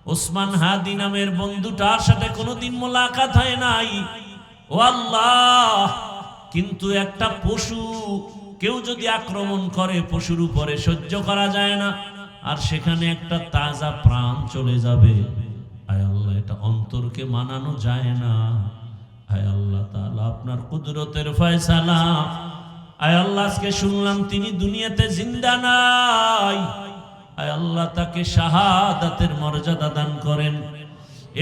ওসমান হাদি নামের বন্ধুটার সাথে কোনোদিন মোলাকাত হয় নাই। ও আল্লাহ, কিন্তু একটা পশু কেউ যদি আক্রমণ করে পশুর উপরে সহ্য করা যায় না, আর সেখানে একটা তাজা প্রাণ চলে যাবে। আয় আল্লাহ, এটা অন্তরকে মানানো যায় না। আয় আল্লাহ তাআলা, আপনার কুদরতের ফয়সালা। আয় আল্লাহ, আজকে শুনলাম তিনি দুনিয়াতে জিন্দা নাই। আয় আল্লাহ, তাকে শাহাদাতের মর্যাদা দান করেন।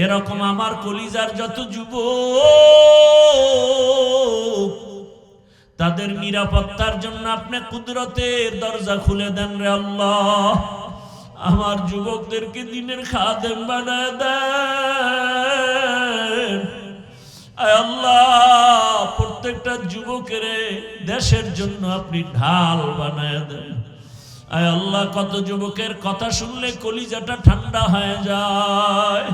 এরকম আমার কলিজার যত যুবক, তাদের নিরাপত্তার জন্য আপনি কুদরতের দরজা খুলে দেন রে আল্লাহ। আমার যুবকদেরকে দিনের খাদেম বানায় দেন। আয় আল্লাহ, প্রত্যেকটা যুবকের দেশের জন্য আপনি ঢাল বানায় দেন। আয় আল্লাহ, কত যুবকের কথা শুনলে কলিজাটা ঠান্ডা হয়ে যায়।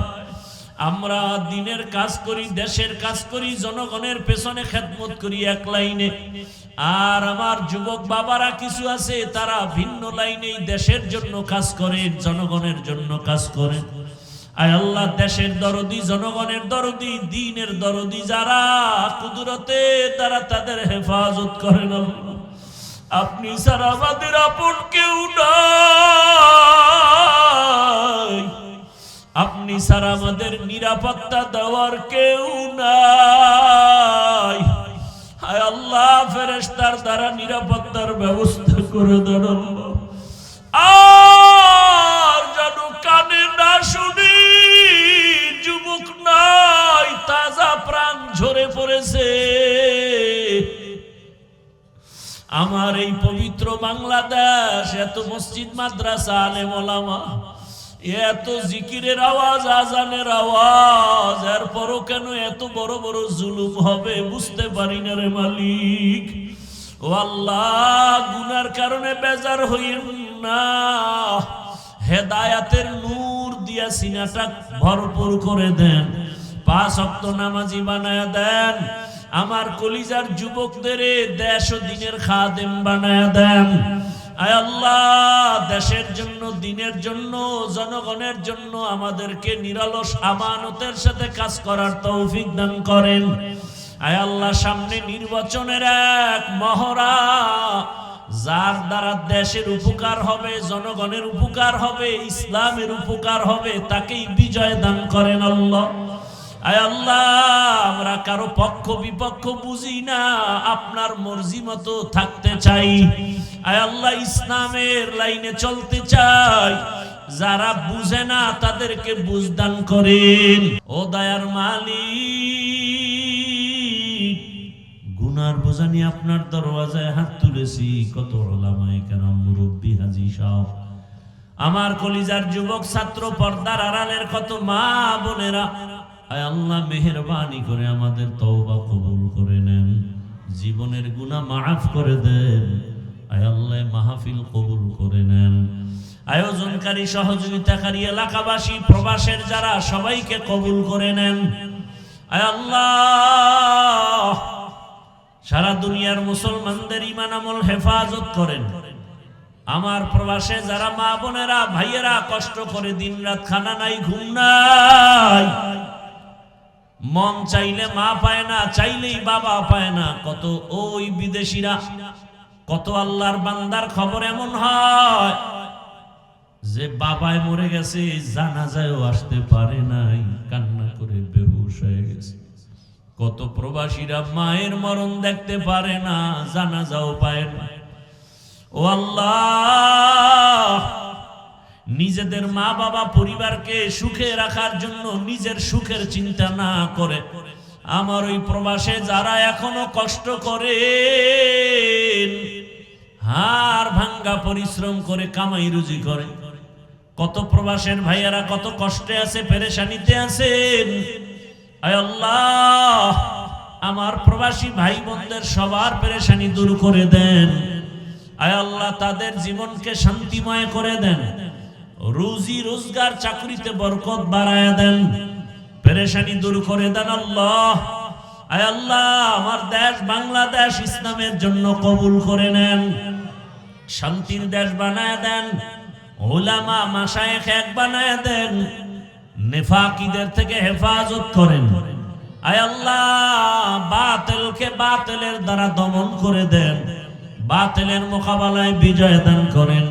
আমরা দিনের কাজ করি, দেশের কাজ করি, জনগণের পেছনে খেদমত করি এক লাইনে, আর আমার যুবক বাবারা কিছু আছে তারা ভিন্ন লাইনেই দেশের জন্য কাজ করে, জনগণের জন্য কাজ করে। আয় আল্লাহ, দেশের দরদি, জনগণের দরদি, দ্বীনের দরদি যারা, কুদরতে তারা তাদের হেফাজত করেন। আপনি ছাড়া আমাদের আপন কেউ নাই, আপনি ছাড়া আমাদের নিরাপত্তা দেওয়ার কেউ নাই। হায় আল্লাহ, ফেরেশতার দ্বারা নিরাপত্তার ব্যবস্থা করে দেন আল্লাহ। আর যেন কানে না শুনি, যুবক নাই, তাজা প্রাণ ঝরে পড়েছে। আমার এই পবিত্র বাংলাদেশ, এত মসজিদ মাদ্রাসা আলেম ওলামা, এত জিকিরের আওয়াজ, আজানের আওয়াজ, এরপরও কেন এত বড় বড় জুলুম হবে বুঝতে পারি না রে মালিক। ও আল্লাহ, গুনার কারণে বেজার হইন না, হেদায়াতের নূর দিয়া সিনাটা ভরপুর করে দেন, 5 ওয়াক্ত নামাজি বানায়া দেন। আমার কলিজার যুবকদের দেশ ও দিনের খাদেম বানায়া দেন। আয় আল্লাহ, দেশের জন্য, দিনের জন্য, জনগণের জন্য আমাদেরকে নিরলস আমানতের সাথে কাজ করার তৌফিক দান করেন। আয় আল্লাহ, সামনে নির্বাচনের এক মহড়া, যার দ্বারা দেশের উপকার হবে, জনগণের উপকার হবে, ইসলামের উপকার হবে, তাকেই বিজয় দান করেন আল্লাহ। আয় আল্লাহ, আমরা কারো পক্ষ বিপক্ষ বুঝি না, আপনার মর্জি মতো থাকতে চাই। আয় আল্লাহ, ইসলামের লাইনে চলতে চাই। যারা বুঝে না তাদেরকে বুঝদান করেন। ও দয়ার মালিক, গুনার বোঝা নিয়ে আপনার দরওয়াজায় হাত তুলেছি। কত উলামায়ে কেরাম, মুরব্বী, হাজী সাহেব, আমার কলিজার যুবক ছাত্র, পর্দার আড়ালের কত মা বোনেরা, আয় আল্লাহ, মেহেরবানি করে আমাদের তওবা কবুল করে নেন, জীবনের গুনাহ মাফ করে দেন। আয় আল্লাহ, মাহফিল কবুল করে নেন। আয়োজনকারী, সহযোগিতাকারী, এলাকাবাসী, প্রবাসের যারা, সবাইকে কবুল করে নেন। আয় আল্লাহ, সারা দুনিয়ার মুসলমানদের ঈমান আমল হেফাজত করেন। আমার প্রবাসে যারা মা বোনেরা, ভাইয়েরা কষ্ট করে দিনরাত খানা নাই, ঘুম নাই, মন চাইলে মা পায় না, চাইলেই বাবা পায় না, কত ওই বিদেশিরা, কত আল্লাহর বান্দার খবর এমন হয় যে বাবায় মরে গেছে, জানাজায়ও আসতে পারে নাই, কান্না করে বেহুশ হয়ে গেছে। কত প্রবাসীরা মায়ের মরণ দেখতে পারে না, জানাজাও পায় না। ও আল্লাহ, নিজেদের মা বাবা পরিবারকে সুখে রাখার জন্য নিজের সুখের চিন্তা না করে আমার ওই প্রবাসে যারা এখনো কষ্ট করে, হাড় ভাঙ্গা পরিশ্রম করে কামাই রুজি করে, কত প্রবাসের ভাইয়েরা কত কষ্টে আছে, পেরেশানিতে আছেন। আয় আল্লাহ, আমার প্রবাসী ভাই বোনদের সবার পেরেশানি দূর করে দেন। আয় আল্লাহ, তাদের জীবনকে শান্তিময় করে দেন, রুজি রোজগার চাকরিতে বরকত বাড়ায় দেন, পেরেশানি দূর করে দেন আল্লাহ। আয় আল্লাহ, আমার দেশ বাংলাদেশ ইসলামের জন্য কবুল করে নেন, শান্তির দেশ বানায় দেন, উলামা মাশায়েখ এক বানায় দেন। নেফাকিদের থেকে হেফাজত করেন। আয় আল্লাহ, বাতিলকে বাতিলের দ্বারা দমন করে দেন, বাতিলের মোকাবেলায় বিজয় দান করেন,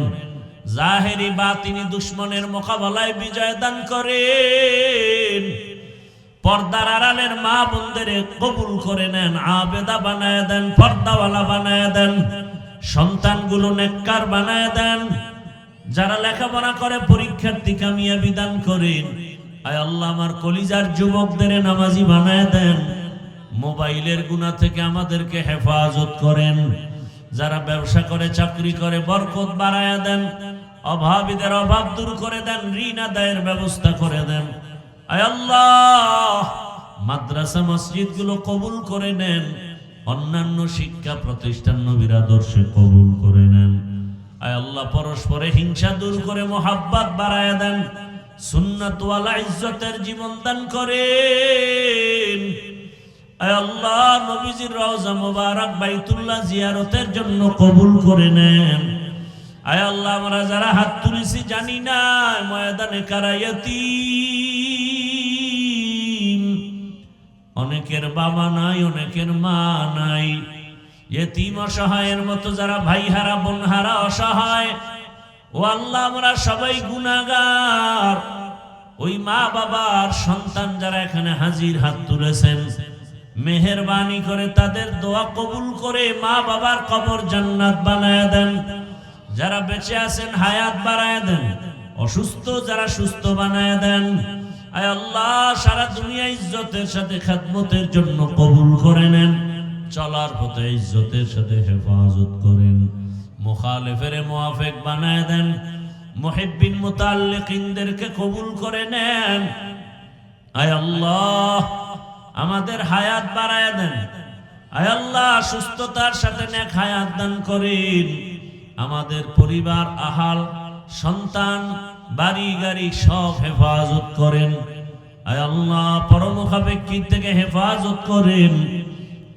জাহেরি বাতিনি দুশমনের মোকাবেলায় বিজয় দান করেন। পর্দার আড়ালের মা বোনদের কবুল করে নেন, আবেদা বানায় দেন, পর্দাওয়ালা বানায় দেন, সন্তানগুলো নেককার বানায় দেন। যারা লেখাপড়া করে পরীক্ষার্থী কামিয়াবি দান করেন। আয় আল্লাহ, আমার কলিজার যুবকদের নামাজি বানায় দেন, মোবাইলের গুনাহ থেকে আমাদেরকে হেফাজত করেন। যারা ব্যবসা করে চাকরি করে বরকত বাড়ায় দেন, অভাবীদের অভাব দূর করে দেন, ঋণ আদায়ের ব্যবস্থা করে দেন। আয় আল্লাহ, মাদ্রাসা মসজিদগুলো কবুল করে নেন, অন্যান্য শিক্ষা প্রতিষ্ঠান নবীর আদর্শে কবুল করে নেন। আয় আল্লাহ, পরস্পরে হিংসা দূর করে মোহাব্বত বাড়ায় দেন, সুন্নাত ওয়ালা ইজ্জতের জীবন দান করেন। আয় আল্লাহ, নবীজির রওজা মুবারক বাইতুল্লাহ জিয়ারতের জন্য কবুল করে নেন। আয় আল্লাহ, আমরা যারা হাত তুলেছি জানি না ময়দানে কারা ইয়তীম, অনেকের বাবা নাই, অনেকের মা নাই, ইয়তীম অসহায়ের মতো যারা ভাই হারা বোন হারা অসহায়। ও আল্লাহ, আমরা সবাই গুনাহগার। ওই মা বাবার সন্তান যারা এখানে হাজির হাত তুলেছেন, মেহেরবানি করে তাদের দোয়া কবুল করে মা বাবার কবর জান্নাত বানায় দেন। যারা বেঁচে আছেন হায়াত বাড়ায় দেন, অসুস্থ যারা সুস্থ বানায় দেন। আয় আল্লাহ, সারা দুনিয়া ইজ্জতের সাথে খেদমতের জন্য কবুল করে নেন, চলার পথে ইজ্জতের সাথে হেফাজত করেন। মুখালিফের মুআফিক বানায় দেন, মুহিব্বিন মুতাল্লিকিনদেরকে কবুল করে নেন। আয় আল্লাহ, আমাদের হায়াত বাড়ায় দেন। আয় আল্লাহ, সুস্থতার সাথে নেক হায়াত দান করেন। আমাদের পরিবার, আহাল, সন্তান, বাড়ি গাড়ি সব হেফাজত করেন। আয় আল্লাহ, পরমুখাপেক্ষী থেকে হেফাজত করেন।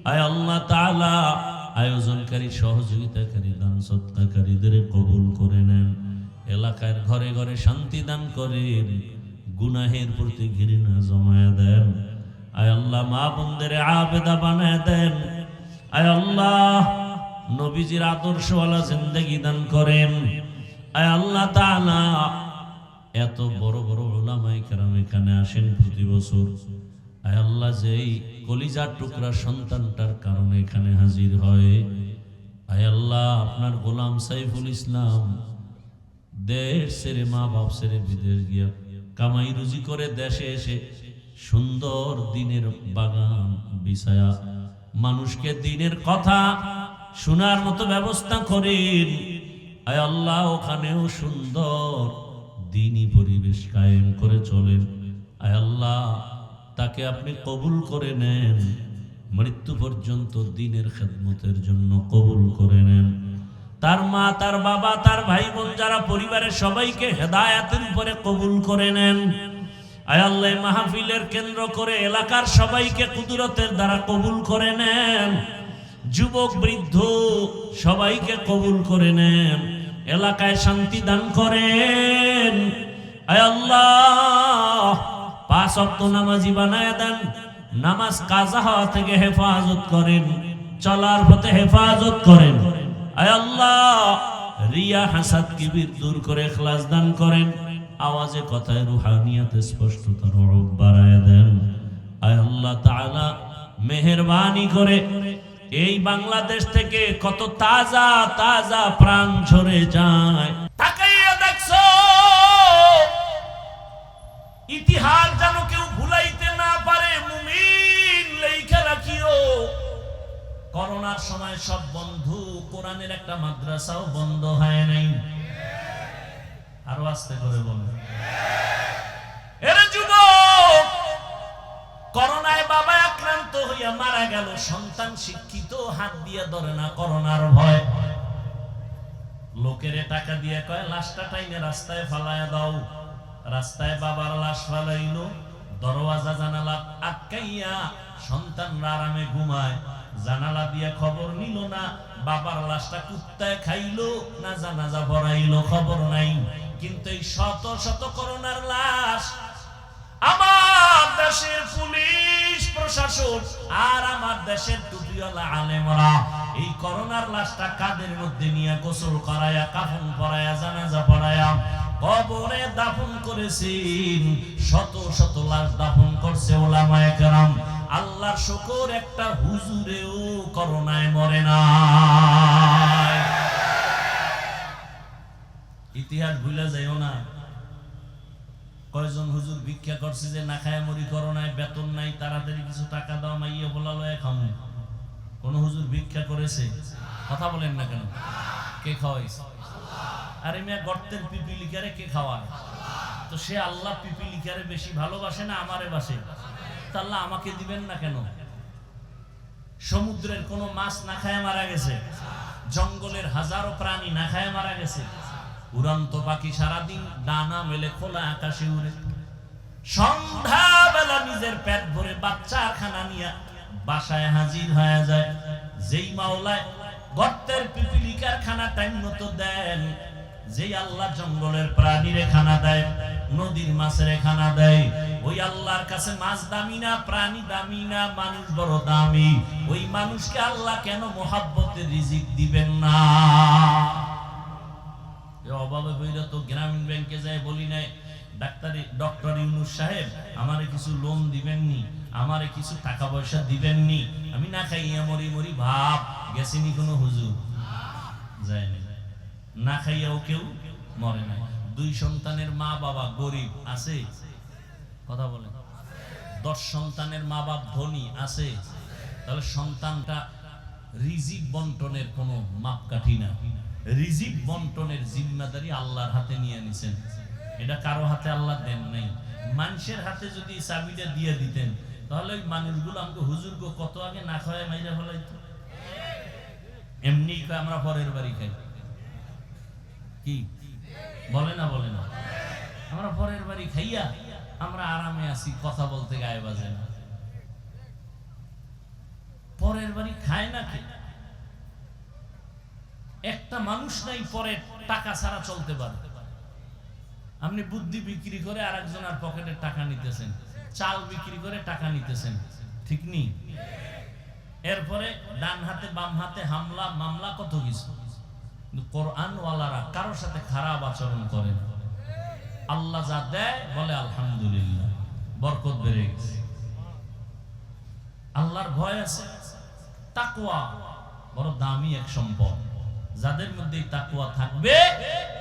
আয় আল্লাহ তাআলা, আয়োজনকারী, সহযোগিতাকারী, দান সদকাকারীদের কবুল করে নেন। এলাকার ঘরে ঘরে শান্তি দান করেন, গুনাহের প্রতি ঘৃণা জমায় দেন। আয় আল্লাহ, মা বোনদের আবেদা বানায় দেন। আয় আল্লাহ, নবীজির আদর্শওয়ালা জিন্দেগি দান করেন। আয় আল্লাহ তাআলা, এত বড় বড় উলামায়ে কেরাম এখানে আসেন প্রতি বছর। আয় আল্লাহ, যেই কলিজার টুকরা সন্তানটার কারণে এখানে হাজির হয়, আয় আল্লাহ, আপনার গোলাম সাইফুল ইসলাম দেশ ছেড়ে, মা বাপ ছেড়ে বিদেশ গিয়া কামাই রুজি করে দেশে এসে সুন্দর দিনের বাগান বিছায়া মানুষকে দিনের কথা শোনার মতো ব্যবস্থা করেন। আয় আল্লাহ, ওখানেও সুন্দর দ্বীনি পরিবেশ কায়েম করে চলেন। আয় আল্লাহ, তাকে আপনি কবুল করে নেন, মৃত্যু পর্যন্ত দ্বীনের খেদমতের জন্য কবুল করে নেন। তার মা, তার বাবা, তার ভাই বোন যারা পরিবারের সবাইকে হেদায়েতের উপরে কবুল করে নেন। আয় আল্লাহ, মাহফিলের কেন্দ্র করে এলাকার সবাইকে কুদরতের দ্বারা কবুল করে নেন। যুবক বৃদ্ধ সবাইকে কবুল করে নেন, এলাকায় শান্তি দান করেন। আয় আল্লাহ, 5 ওয়াক্ত নামাজি বানায় দেন, নামাজ কাজা হওয়া থেকে হেফাজত করেন, চলার পথে হেফাজত করেন। আয় আল্লাহ, রিয়া হাসাদ কিবির দূর করে ইখলাস দান করেন, আওয়াজে কথায় রুহানিয়াতে স্পষ্টতার রূপ বাড়ায় দেন। আয় আল্লাহ তাআলা, মেহেরবানি করে এই বাংলাদেশ থেকে কত তাজা তাজা প্রাণ ঝরে যায়, তাকাইয়া দেখছো, ইতিহাস যেন কেউ ভুলাইতে না পারে। মুমিন লেখা রাখিও, করোনার সময় সব বন্ধু, কোরআনের একটা মাদ্রাসাও বন্ধ হয় নাই। আরো আস্তে করে বলো, এরে যুবক, করোনায় বাবা আক্রান্ত হইয়া মারা গেল, সন্তান শিক্ষিত, হাত দিয়ে ধরে না করোনার ভয়। লোকের টাকা দিয়ে কয় লাশটা টাইনে রাস্তায় ফালায় দাও। রাস্তায় বাবার লাশ ফালাইলো, দরওয়াজা জানালা আটকাইয়া সন্তানরা আরামে ঘুমায়, জানালা দিয়ে খবর নিল না বাবার লাশটা কুত্তায় খাইলো না জানাজা পড়াইলো, খবর নাই। কিন্তু এই শত শত করোনার লাশ আর আমার দেশের টুপিওয়ালা আলেমরা এই করোনার লাশটা কাদের মধ্যে নিয়ে গোসল করায়া, কাফন পরায়া, জানাজা পড়ায়া কবরে দাফন করেছেন। শত শত লাশ দাফন করছে উলামায়ে কেরাম। আল্লাহর শুকর, একটা হুজুরেও করোনায় মরে না। ইতিহাস ভুলে যাইও না। কয়জন হুজুর ভিক্ষা করছে যে না খায় মরি, করোনায় বেতন নাই, তাড়াতাড়ি কিছু টাকা দাও, মাইয়া বলা লয় খামু। কোন হুজুর ভিক্ষা করেছে? কথা বলেন না কেন? কে খাওয়াইছে? আরে মিয়া, গর্তের পিপিলিকারে কে খাওয়ায়? তো সে আল্লাহ পিপিলিকারে বেশি ভালোবাসে না আমারে বাসে? তা আল্লাহ আমাকে দিবেন না কেন? সমুদ্রের কোন মাছ না খায় মারা গেছে, জঙ্গলের হাজারো প্রাণী না খায় মারা গেছে, উড়ন্ত পাখি সারাদিন ডানা মেলে খোলা আকাশে উড়ে, সন্ধ্যাবেলা নিজের পেট ভরে বাচ্চার খানা নিয়ে বাসায় হাজির হয়ে যায়। যেই মাওলায় গর্তের পিপিলিকার খানা টাইম মতো দেন, যেই আল্লাহ জঙ্গলের প্রাণীরে খানা দেয়, নদীর মাছের খানা দেয়, ওই আল্লাহর কাছে মাছ দামি না, প্রাণী দামি না, মানুষ বড় দামি। ওই মানুষকে আল্লাহ কেন মোহাব্বতের রিজিক দিবেন না? অভাবে বইরা তো গ্রামীণ ব্যাংকে যায় বলি নাই, ডক্টর ইউনূস সাহেব আমারে কিছু লোন দিবেননি, আমারে কিছু টাকা পয়সা দিবেননি, আমি না খাইয়া মরি মরি ভাব গেছেনি কোনো হুজুর? যায়নি। না খাইয়াও কেউ মরে নাই। 2 সন্তানের মা বাবা গরিব আছে? কথা বলেন। 10 সন্তানের মা বাপ ধনী আছে? তাহলে সন্তানটা রিজিক বন্টনের কোনো মাপকাঠি না। রিজিক বন্টনের জিম্মাদারি আল্লাহর হাতে নিয়ে নিছেন। এটা কারো হাতে আল্লাহ দেন নাই। মানুষের হাতে যদি চাবিটা দিয়ে দিতেন, তাহলে ওই মানুষগুলো আমাকে হুজুরকে কত আগে না খাওয়ায় মাইরা ফেলাইতো। এমনি আমরা পরের বাড়ি খাই, কি বলে না? বলে না? আমরা পরের বাড়ি খাইয়া আমরা আরামে আছি, কথা বলতে গায়ে বাজে না। পরের বাড়ি খায় না কে? একটা মানুষ নাই পরে টাকা ছাড়া চলতে পারে। আপনি বুদ্ধি বিক্রি করে আরেকজনের পকেটে টাকা নিতেছেন, চাল বিক্রি করে টাকা নিতেছেন, ঠিক নেই? এরপরে ডান হাতে বাম হাতে হামলা মামলা কত কিছু। কোরআন ওয়ালারা কারোর সাথে খারাপ আচরণ করে না। আল্লাহ যা দেয় বলে আলহামদুলিল্লাহ, বরকত বেড়ে গেছে। আল্লাহর ভয় আছে। তাকওয়া বড় দামি এক সম্পদ। যাদের মধ্যে তাকওয়া থাকবে,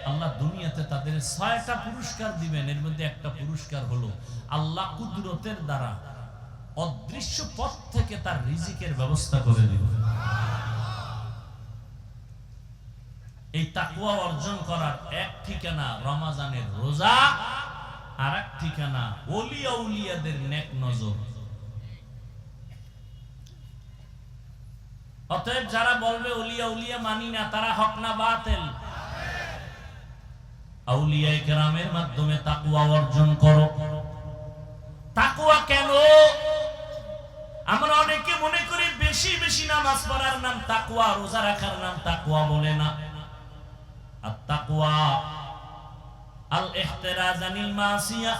আল্লাহ দুনিয়াতে তাদের 6টা পুরস্কার দিবেন। এর মধ্যে একটা পুরস্কার হলো আল্লাহ কুদরতের দ্বারা অদৃশ্য পথ থেকে তার রিজিকের ব্যবস্থা করে দিবেন। এই তাকওয়া অর্জন করার এক ঠিকানা রমজানের রোজা, আর এক ঠিকানা ওলিয়া উলিয়াদের নেক নজর। অতএব যারা বলবে ওলিয়া উলিয়া মানি না, তারা হক না বাতিল? আউলিয়ায়ে কেরামের মাধ্যমে তাকওয়া অর্জন করো। তাকওয়া কেন? আমরা অনেকে মনে করি বেশি বেশি নামাজ পড়ার নাম তাকওয়া, রোজা রাখার নাম তাকওয়া বলে না। আত-তাকওয়া আল ইহতিরাজ আনিল মাসিয়া,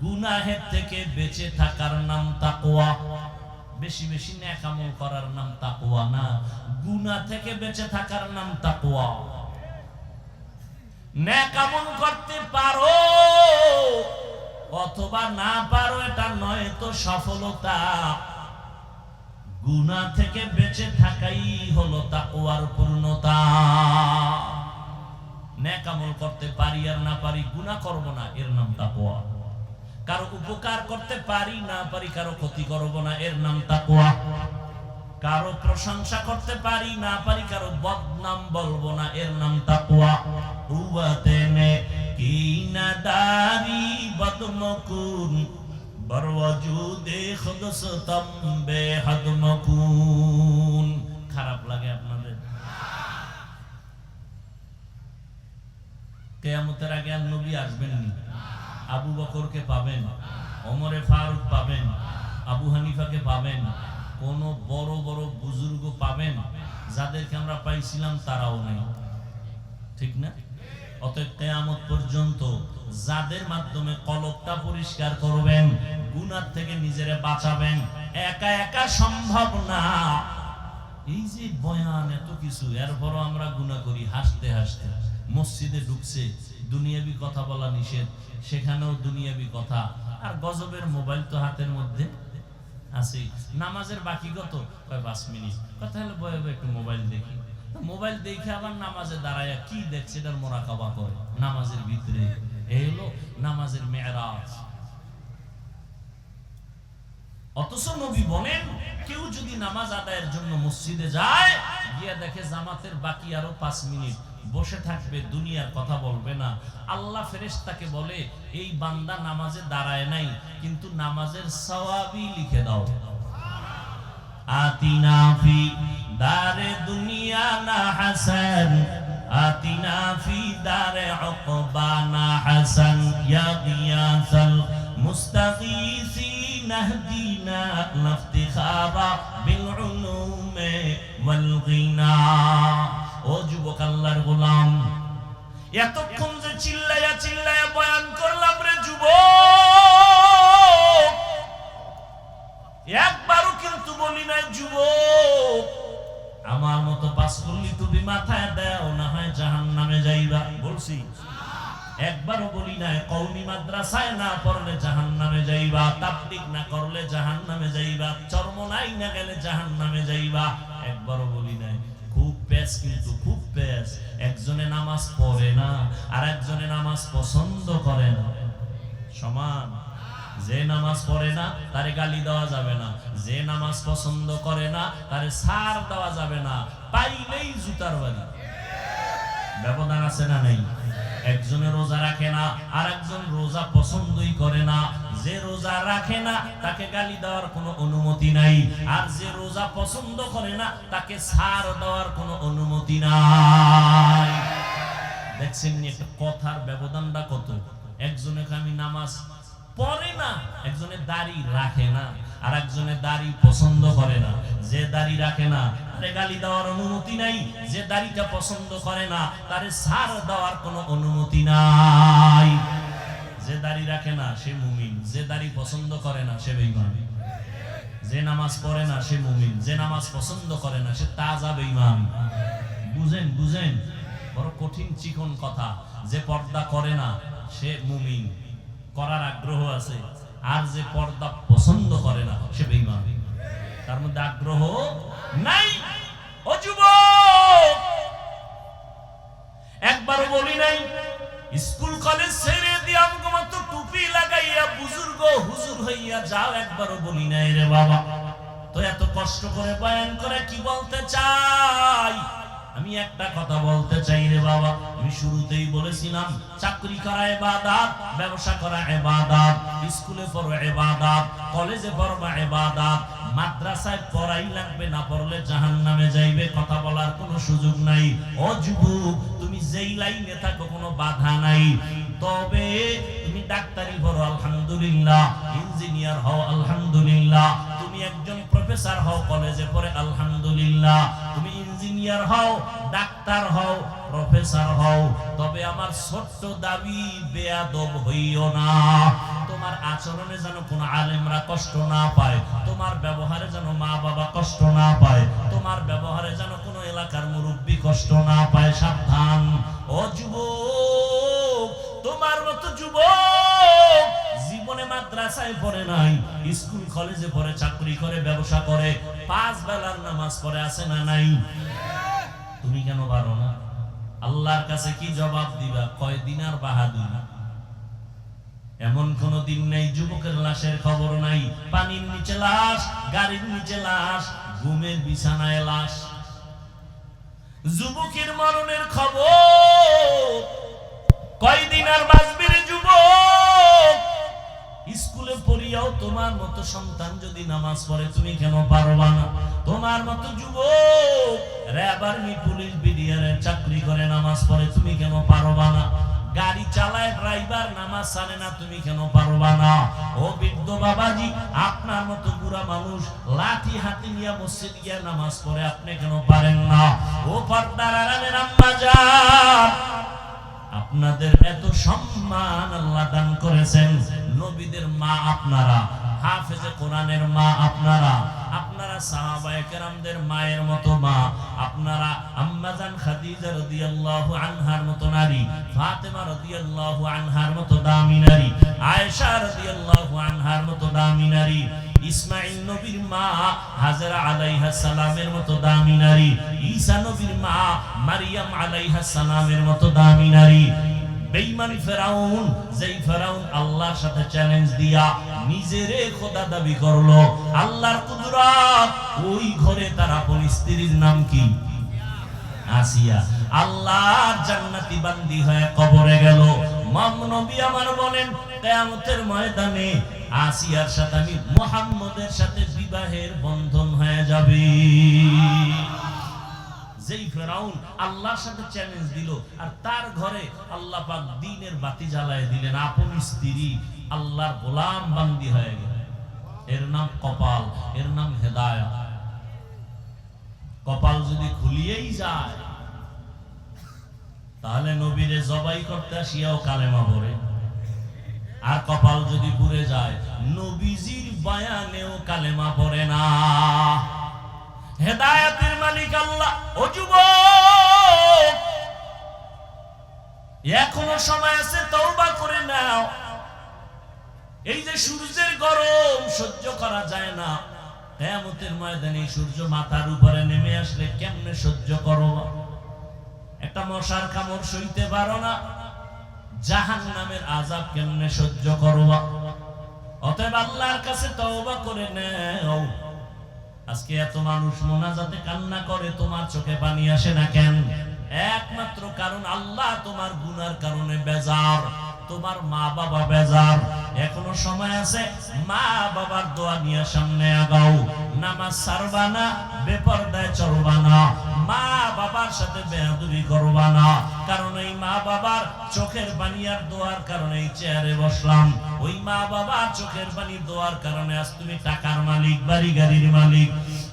গুনাহের থেকে বেঁচে থাকার নাম তাকওয়া। বেশি বেশি নেক আমল করার নাম তাকওয়া না, গুনাহ থেকে বেঁচে থাকার নাম তাকওয়া। নেক আমল করতে পারো অথবা না পারো, এটা নয় তো সফলতা। গুনাহ থেকে বেঁচে থাকাই হলো তাকওয়ার পূর্ণতা। নেক আমল করতে পারি আর না পারি, গুনাহ করব না, এর নাম তাকওয়া। কারো উপকার করতে পারি না পারি, কারো ক্ষতি করব না, এর নাম তাকওয়া। কারো প্রশংসা করতে পারি না পারি, কারো বদনাম বলবো না, এর নাম তাকওয়া। উওয়াতেনে কি না দারি বদমকুন, বরওয়াজুদে খুদসতম বেহদমকুন। খারাপ লাগে আপনাদের? কিয়ামতের আগে আর নবী আসবেন না। আবু বকরকে পাবেন, ওমরে ফারুক পাবেন, আবু হানিফাকে পাবেন, কোন বড় বড় বুজুর্গ পাবেন, যাদেরকে আমরা পাইছিলাম তারাও নাই, ঠিক না? অতএব কিয়ামত পর্যন্ত যাদের মাধ্যমে কলবটা পরিষ্কার করবেন, গুনাহ থেকে নিজেরে বাঁচাবেন। একা একা সম্ভব না। এই যে বয়ান এত কিছু, এরপরও আমরা গুনাহ করি হাসতে হাসতে। মসজিদে ঢুকছে, দুনিয়াবি কথা বলা নিষেধ, সেখানেও দুনিয়াবি কথা। আর গজবের মোবাইল তো হাতের মধ্যে আছে। নামাজের বাকি কত? 5 মিনিট। কথা হলো বয়ে বয়ে একটু মোবাইল দেখি। মোবাইল দেখে আবার নামাজে দাঁড়ায় কি দেখছে এটার মোরাকাবা করে নামাজের ভিতরে। এই হলো নামাজের মেরাজ। অথচ নবী বলেন, কেউ যদি নামাজ আদায়ের জন্য মসজিদে যায়, গিয়ে দেখে জামাতের বাকি আরো 5 মিনিট, বসে থাকবে, দুনিয়ার কথা বলবে না। আল্লাহ ফেরেশতাকে বলে, এই বান্দা নামাজে দাঁড়ায় নাই, কিন্তু নামাজের সওয়াবই লিখে দাও। আতিনা ফি দারে দুনিয়া না হাসান, আতিনা ফি দারে উকবা না হাসান, ইয়া গিয়াসাল মুস্তাগীসিন আহদিনা লাফতিখারা বিল উলুমে ওয়াল গিনা। ও যুবক আল্লাহর গোলাম, এতক্ষণ যে চিল্লায়া চিল্লায়া বয়ান করলাম রে যুবক, একবারও কিন্তু বলি নাই যুবক আমার মতো 5 কলি টুপি মাথায় দাও, না হয় জাহান্নামে যাইবা। বলছি? একবারও বলি নাই কওমি মাদ্রাসায় না পড়লে জাহান্নামে যাইবা, তাবলীগ না করলে জাহান্নামে যাইবা, চরমনাই না গেলে জাহান্নামে যাইবা। একবারও বলি নাই। খুব পেশ, কিন্তু খুব পেশ। একজনে নামাজ পড়ে না আর একজনে নামাজ পছন্দ করে না, সমান। যে নামাজ পড়ে না তারে গালি দেওয়া যাবে না, যে নামাজ পছন্দ করে না তারে ছাড় দেওয়া যাবে না, পাইলেই জুতার বাড়ি। ব্যবধান আছে না নেই? একজনে রোজা রাখে না আর একজন রোজা পছন্দই করে না। যে রোজা রাখে না তাকে গালি দেওয়ার কোনো অনুমতি নাই, আর যে রোজা পছন্দ করে না তাকে ছাড় দেওয়ার কোনো অনুমতি নাই। দেখছেন একটা কথার ব্যবধানটা কত? একজনে আমি নামাজ পড়ে না, একজনে দাড়ি রাখে না, আর একজনে দাড়ি পছন্দ করে না। যে দাড়ি রাখে না তারে গালি দেওয়ার অনুমতি নাই, যে দাড়িটা পছন্দ করে না তারে ছাড় দেওয়ার কোনো অনুমতি নাই। যে দাড়ি রাখে না সে মুমিন, যে দাড়ি পছন্দ করে না সে বেঈমান। যে নামাজ পড়ে না সে মুমিন, যে নামাজ পছন্দ করে না সে তাজা বেঈমান। বুঝেন? বুঝেন? বড় কঠিন চিকন কথা। যে পর্দা করে না সে মুমিন, করার আগ্রহ আছে, আর যে পর্দা পছন্দ করে না সে বেঈমান, তার মধ্যে আগ্রহ নাই। ও যুবক, একবারও বলি নাই স্কুল কলেজ ছেড়ে দিয়ে আমগো মতো টুপি লাগাইয়া বুজুর্গ হুজুর হইয়া যাও, একবারও বলি নাই রে বাবা। তো এত কষ্ট করে বয়ান করে কি বলতে চাই? আমি একটা কথা বলতে চাই রে বাবা। আমি শুরুতেই বলেছিলাম, চাকরি করা ইবাদত, ব্যবসা করা ইবাদত, স্কুলে পড়া ইবাদত, কলেজে পড়বা ইবাদত, মাদ্রাসায় পড়াই লাগবে, না পড়লে জাহান্নামে যাইবে। কথা বলার কোনো সুযোগ নাই। ও যুবক, তুমি যেই লাইনে থাকো কোনো বাধা নাই। তবে তুমি ডাক্তারি পড়ো আলহামদুলিল্লাহ, ইঞ্জিনিয়ার হও আলহামদুলিল্লাহ, তুমি একজন প্রফেসর হও কলেজে পড়ে আলহামদুলিল্লাহ, তুমি ইঞ্জিনিয়ার হও, ডাক্তার হও, প্রফেসর হও। তবে আমার ছোট্ট দাবি, বেয়াদব হইও না। তোমার আচরণে যেন কোনো আলেমরা কষ্ট না পায়, তোমার ব্যবহারে যেন মা বাবা কষ্ট না পায়, তোমার ব্যবহারে যেন কোনো এলাকার মুরব্বী কষ্ট না পায়। সাবধান। ও যুবক, তোমার মতো যুবক জীবনে মাদ্রাসায় পড়ে নাই, স্কুল কলেজে পড়ে, চাকরি করে, ব্যবসা করে, 5 বেলার নামাজ পড়ে, আছে না নাই? তুমি কেন পারো না? আল্লাহর কাছে কি জবাব দিবা? কয়দিন আর বাহাদুর? এমন কোন দিন নেই যুবকের লাশের খবর নাই। পানির নিচে লাশ, গাড়ির নিচে লাশ, ঘুমের বিছানায় লাশ। যুবকের মরণের খবর কয়দিন আর বাঁচবি রে যুবক? স্কুলে পড়িয়াও তোমার মতো সন্তান যদি নামাজ পড়ে, তুমি কেন পারবা না? তোমার মতো যুবক র‍্যাব, আর্মি, পুলিশ, বিডিআরের চাকরি করে, নামাজ পড়ে, তুমি কেন পারবা না? গাড়ি চালায় ড্রাইভার, নামাজ ছাড়ে না, তুমি কেন পারবা না? ও বৃদ্ধ বাবাজি, আপনার মতো বুড়া মানুষ লাঠি হাতে নিয়ে মসজিদ গিয়ে নামাজ পড়ে, আপনি কেন পারেন না? ও পর্দার আড়ালের আম্মা জান, আপনাদের এত সম্মান আল্লাহ দান করেছেন। নবীদের মা আপনারা, হাফেজে কোরআনের মা আপনারা, আপনারা সাহাবায়ে কেরামদের মায়ের মতো মা, আপনারা আম্মাজান খাদিজা রাদিয়াল্লাহু আনহার মতো নারী, ফাতেমা রাদিয়াল্লাহু আনহার মতো দামি নারী, আয়েশা রাদিয়াল্লাহু আনহার মতো দামি নারী, ইসমাঈল নবীর মা হাজরা আলাইহিস সালামের মতো দামি নারী, ঈসা নবীর মা মারিয়াম আলাইহিস সালামের মতো দামি নারী। বেঈমান ফেরাউন, যেই ফেরাউন আল্লাহর সাথে চ্যালেঞ্জ দিয়া নিজেরে খোদা দাবি করলো, আল্লাহর কুদরত, ওই ঘরে তার আপন স্ত্রীর নাম কি? আসিয়া। আল্লাহর জান্নাতি বান্দি হয়ে কবরে গেল। নবী আমার বলেন কিয়ামতের ময়দানে আসিয়ার সাথে আমি মুহাম্মদের সাথে বিবাহের বন্ধন হয়ে যাবে। যেই ফেরাউন আল্লাহর সাথে চ্যালেঞ্জ দিল, আর তার ঘরে আল্লাহ পাক দ্বীনের বাতি জ্বালায় দিলেন, আপন স্ত্রী আল্লাহর গোলাম বান্দি হয়ে গেল। এর নাম কপাল, এর নাম হেদায়েত। কপাল যদি খুলিয়েই যায় তাহলে নবীরে জবাই করতে আসিয়াও কালেমা পড়ে, আর কপাল যদি পুড়ে যায় নবীজির বয়ানেও কালেমা পড়ে না। হেদায়েতের মালিক আল্লাহ। ও যুবক, এখনো সময় আছে, তওবা করে নাও। এই যে সূর্যের গরম সহ্য করা যায় না, কিয়ামতের ময়দানে সূর্য মাথার উপরে নেমে আসলে কেমনে সহ্য করো? একটা মশার কামড় সইতে পারো না, জাহান্নামের আযাব কেমনে সহ্য করবা? অতএব আল্লাহর কাছে তওবা করে নাও। আজকে এত মানুষ মোনাজাতে কান্না করে, তোমার চোখে পানি আসে না কেন? একমাত্র কারণ আল্লাহ তোমার গুনার কারণে বেজার, তোমার মা বাবা বেজার। এখনো সময় আছে, মা বাবার দোয়া নিয়ে সামনে আগাও। নামাজ ছাড়বা না, বেপরদায় চলবা না, মা বাবার সাথে বেয়াদবি করবা না। কারণ এই মা বাবার চোখের পানি আর দোয়ার কারণে এই চেয়ারে বসলাম। ওই মা বাবার চোখের পানি দোয়ার কারণে আজ তুমি টাকার মালিক, বাড়ি গাড়ির মালিক।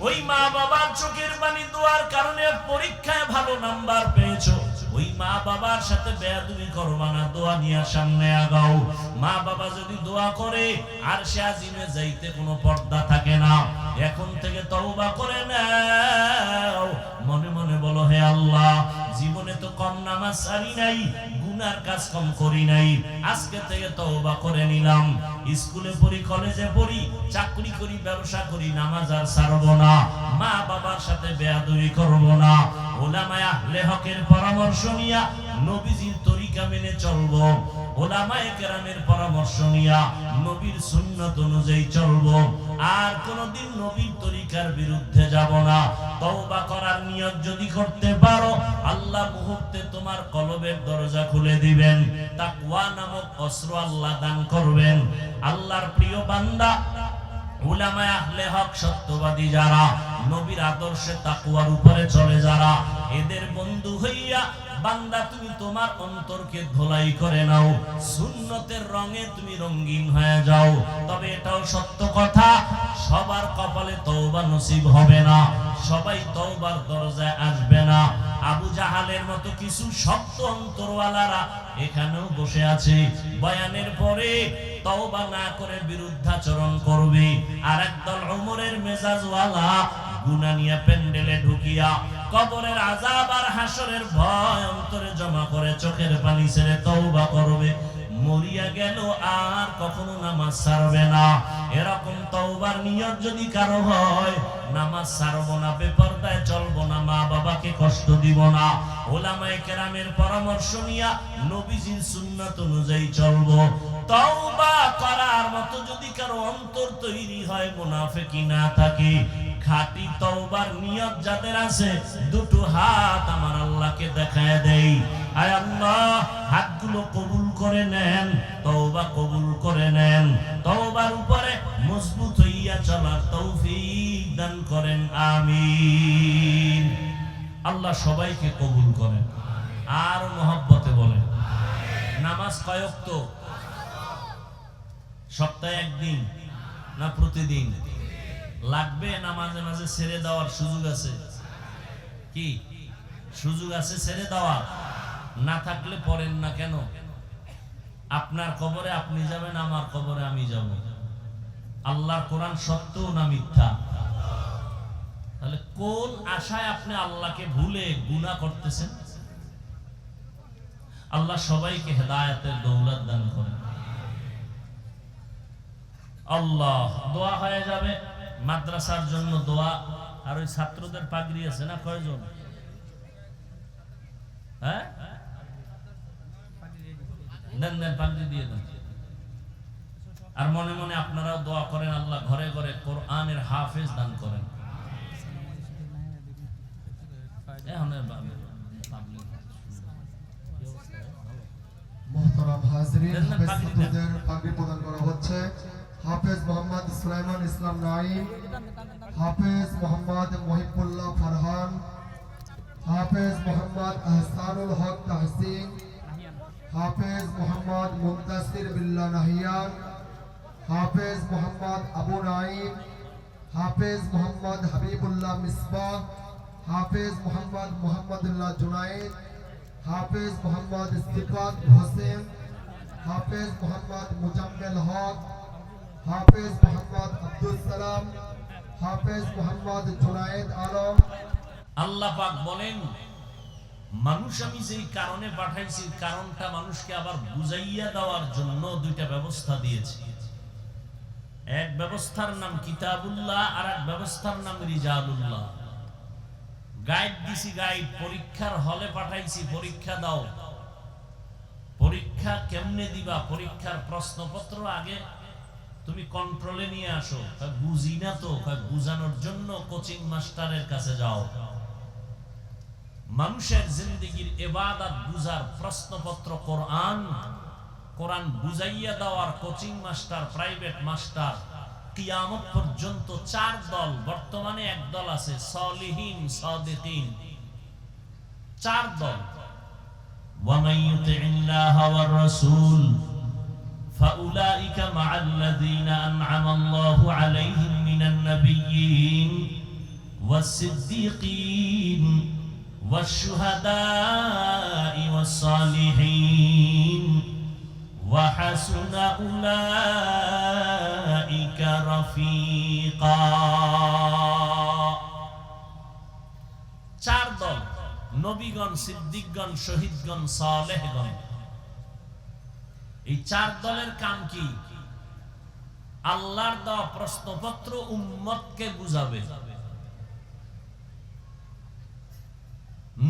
ওই মা বাবার চোখের পানি দোয়ার কারণে পরীক্ষায় ভালো নাম্বার পেয়েছো। ওই মা বাবার সাথে বেয়াদবি করবা না, দোয়া নিয়ে সামনে আগাও। মা বাবা যদি দোয়া করে আর সে আজিমে যাইতে কোনো পর্দা থাকে না। এখন থেকে তওবা করে নাও, মনে মনে বলো, হে আল্লাহ, জীবনে তো কম নামাজ ছাড়ি নাই, গুনার কাজ কম করি নাই, আজকে থেকে তওবা করে নিলাম। স্কুলে পড়ি, কলেজে পড়ি, চাকরি করি, ব্যবসা করি, নামাজ আর ছাড়বো না, মা বাবার সাথে বেয়াদবি করবো না। উলামায়ে আহলে হকের পরামর্শ নিয়া নবীজির তরিকা মেনে চলবো। উলামায়ে কেরামের পরামর্শ নিয়া নবীর সুন্নাত অনুযায়ী চলবো। আর কোনদিন নবীর তরিকার বিরুদ্ধে যাব না। তওবা করার নিয়ত যদি করতে পারো, আল্লাহ মুহূর্তে তোমার কলবের দরজা খুলে দিবেন। তাকওয়া নামক অস্ত্র আল্লাহ দান করবেন। আল্লাহর প্রিয় বান্দা, উলামায়ে আহলে হক, সত্যবাদী যারা, নবীর আদর্শে তাকওয়ার উপরে চলে যারা, এদের বন্ধু হইয়া বান্দা তুমি তোমার অন্তরকে ধোলাই করে নাও, সুন্নতের রঙে তুমি রঙিন হয়ে যাও। তবে এটাও সত্য কথা, সবার কপালে তওবা নসিব হবে না, সবাই তওবার দরজায় আসবে না। আবু জাহালের মতো কিছু শক্ত অন্তরওয়ালারা এখানেও বসে আছে, বয়ানের পরে তওবা না করে বিরুদ্ধাচরণ করবে। আর একদল ওমরের মেজাজওয়ালা গুনাহ নিয়ে প্যান্ডেলে ঢুকিয়া কবরের আযাব আর হাসরের ভয় অন্তরে জমা করে চোখের পানি ছেড়ে তওবা করবে, মরিয়া গেল আর কখনো নামাজ ছাড়বে না। এরকম তওবার নিয়ত যদি কারো হয়, নামাজ ছাড়বো না, বেপরদায় চলবো না, মা বাবাকে কষ্ট দিব না, উলামায়ে কেরামের পরামর্শ নিয়া নবীজির সুন্নাত অনুযায়ী চলবো। তওবা করার মতো যদি কারো অন্তর তৈরি হয়, মুনাফিকি না থাকে, খাঁটি তওবার নিয়ত যাদের আছে, দুটো হাত আমার আল্লাহকে দেখায় দেই। আয় আল্লাহ, হাতগুলো কবুল করে নেন, তওবা কবুল করে নেন, তওবার উপরে মজবুত হইয়া চলার তৌফিক দান করেন, আমিন। আল্লাহ সবাইকে কবুল করেন। আর মহব্বতে বলেন, নামাজ কয় ওয়াক্ত? সপ্তাহে একদিন না প্রতিদিন? লাগবে না মাঝে মাঝে ছেড়ে দেওয়ার সুযোগ আছে? কি সুযোগ আছে ছেড়ে দেওয়ার? না থাকলে পড়েন না কেন? আপনার কবরে আপনি যাবেন, আমার কবরে আমি যাব। আল্লাহর কোরআন সত্য না মিথ্যা? তাহলে কোন আশায় আপনি আল্লাহকে ভুলে গুনাহ করতেছেন? আল্লাহ সবাইকে হেদায়েতের দৌলত দান করেন। আল্লাহ, দোয়া হয়ে যাবে। মাদ্রাসার জন্য দোয়া। আর ওই ছাত্রদের পাগড়ি আছে না, কয়জন? হ্যাঁ, দেন দেন, পাগড়ি দিয়ে দেন। আর মনে মনে আপনারাও দোয়া করেন, আল্লাহ ঘরে ঘরে কোরআনের হাফেজ দান করেন। মোহতারাম হাজরিন, হাফেজ ছাত্রদের পাগড়ি প্রদান করা হচ্ছে। হাফেজ মোহাম্মদ সুলাইমান ইসলাম নাঈম, হাফেজ মোহাম্মদ মহিবুল্লাহ ফারহান, হাফেজ মোহাম্মদ আহসানুল হক তাহসিন, হাফেজ মোহাম্মদ মুনতাসির বিল্লাহ নাহিয়ান, হাফেজ মোহাম্মদ আবু নাঈম, হাফেজ মোহাম্মদ হাবিবুল্লাহ মিসবাহ, হাফেজ মোহাম্মদ মোহাম্মদুল্লাহ জুনায়েদ, হাফেজ মোহাম্মদ ইস্তিফাক হোসেন, হাফেজ মোহাম্মদ মুজাম্মেল হক, হাফেজ মোহাম্মদ আব্দুল সালাম, হাফেজ মোহাম্মদ জুনায়েদ আলম। আল্লাহ পাক বলেন, মানুষ আমি যেই কারণে পাঠাইছি, কারণটা মানুষকে আবার বুঝাইয়া দেওয়ার জন্য দুইটা ব্যবস্থা দিয়েছি। এক ব্যবস্থার নাম কিতাবুল্লাহ, আর এক ব্যবস্থার নাম রিজালুল্লাহ। গাইড দিছি, গাইড। পরীক্ষার হলে পাঠাইছি, পরীক্ষা দাও। পরীক্ষা কেমনে দিবা? পরীক্ষার প্রশ্নপত্র আগে তুমি কন্ট্রোলে নিয়ে আসো। বুঝি না তো, বুঝানোর জন্য কোচিং মাস্টারের কাছে যাও। মানুষের জিন্দেগির ইবাদত বুঝার প্রশ্নপত্র কোরআন। কোরআন বুঝাইয়া দেওয়ার কোচিং মাস্টার, প্রাইভেট মাস্টার কিয়ামত পর্যন্ত চার দল। বর্তমানে এক দল আছে, সলিহিন সাদিকিন। চার দল। ওয়ামান ইউতিইল্লাহা ওয়ার রাসূল ফাউলাইকা মা'আল্লাযীনা আন'আমা আল্লাহু আলাইহিম মিনান নাবিয়্যিন ওয়াস-সিদ্দীকিন ওয়াশ-শুহাদা'i ওয়াস-সালিহিন ওয়া হাসুনা উলাইকা রাফীকা। চার দল: নবীগণ, সিদ্দিকগণ, শহীদগণ, সালেহগণ। এই চার দলের কাম কি? আল্লাহর দেওয়া প্রশ্নপত্র উম্মতকে বুঝাবে।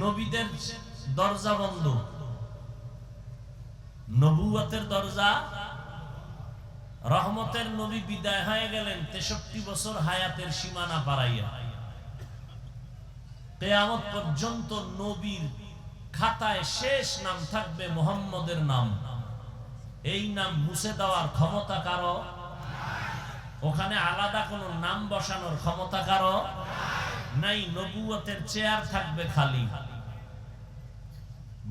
নবীদের দরজা বন্ধ, নবুয়তের দরজা। রহমতের নবী বিদায় হয়ে গেলেন 63 বছর হায়াতের সীমানা পারাইয়া। কিয়ামত পর্যন্ত নবীর খাতায় শেষ নাম থাকবে মুহাম্মদের নাম। এই নাম মুছে দেওয়ার ক্ষমতা কারো? ওখানে আলাদা কোনো নাম বসানোর ক্ষমতা কারো নাই। নবুয়তের চেয়ার থাকবে খালি।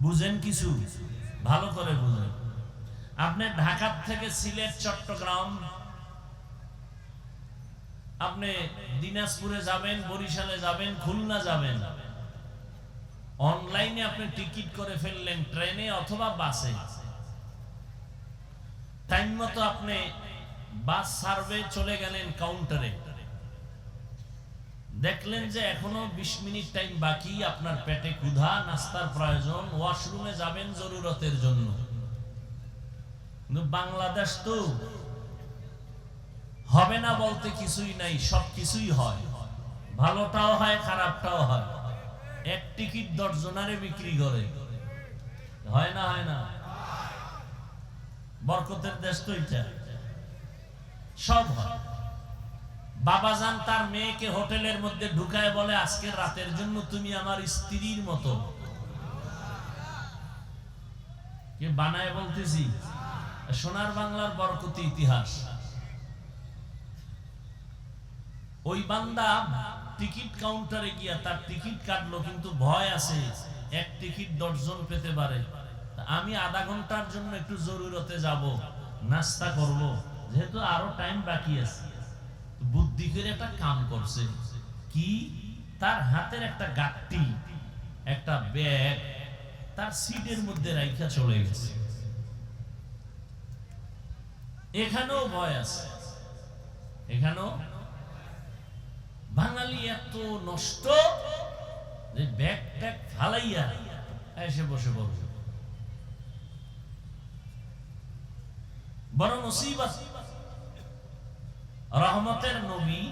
বুঝেন কিছু? ভালো করে বুঝেন। আপনি ঢাকা থেকে সিলেট, চট্টগ্রাম, আপনি দিনাজপুরে যাবেন, বরিশালে যাবেন, খুলনা যাবেন। অনলাইনে আপনি টিকিট করে ফেললেন, ট্রেনে অথবা বাসে। টাইম মতো আপনি বাস সার্ভে চলে গেলেন কাউন্টারে। দেখলেন যে এখনো 20 মিনিট টাইম বাকি, আপনার পেটে ক্ষুধা, নাস্তার প্রয়োজন, ওয়াশরুমে যাবেন জরুরতের জন্য। কিন্তু বাংলাদেশ তো হবে না বলতে কিছুই নাই, সব কিছুই হয়। ভালোটাও হয়, খারাপটাও হয়। এক টিকিট 10 জনারে বিক্রি করে। হয় না? হয় না? বরকতের দেশ তো এটা। সব হয়। বাবাজান তার মেয়েকে হোটেলের মধ্যে ঢুকায় বলে, আজকের রাতের জন্য তুমি আমার স্ত্রীর মতো। কে বানায় বলতেছি? সোনার বাংলার বরকতি ইতিহাস। ওই বান্দা টিকিট কাউন্টারে গিয়া তার টিকিট কাটলো, কিন্তু ভয় আছে এক টিকিট 10 জন পেতে পারে। আমি আধা ঘন্টার জন্য একটু জরুরতে যাব, নাস্তা করব, যেহেতু আরো টাইম বাকি আছে। বুদ্ধি করে একটা কাম করছে কি, তার হাতের একটা গাট্টি, একটা ব্যাগ তার সিটের মধ্যে রাইখা চলে গেছে। এখানেও ভয় আছে, এখানেও বাঙালি এত নষ্ট যে ব্যাগ ট্যাগ ফালাইয়া এসে বসে বলবে। বড় মুসিবত, রহমতের নবী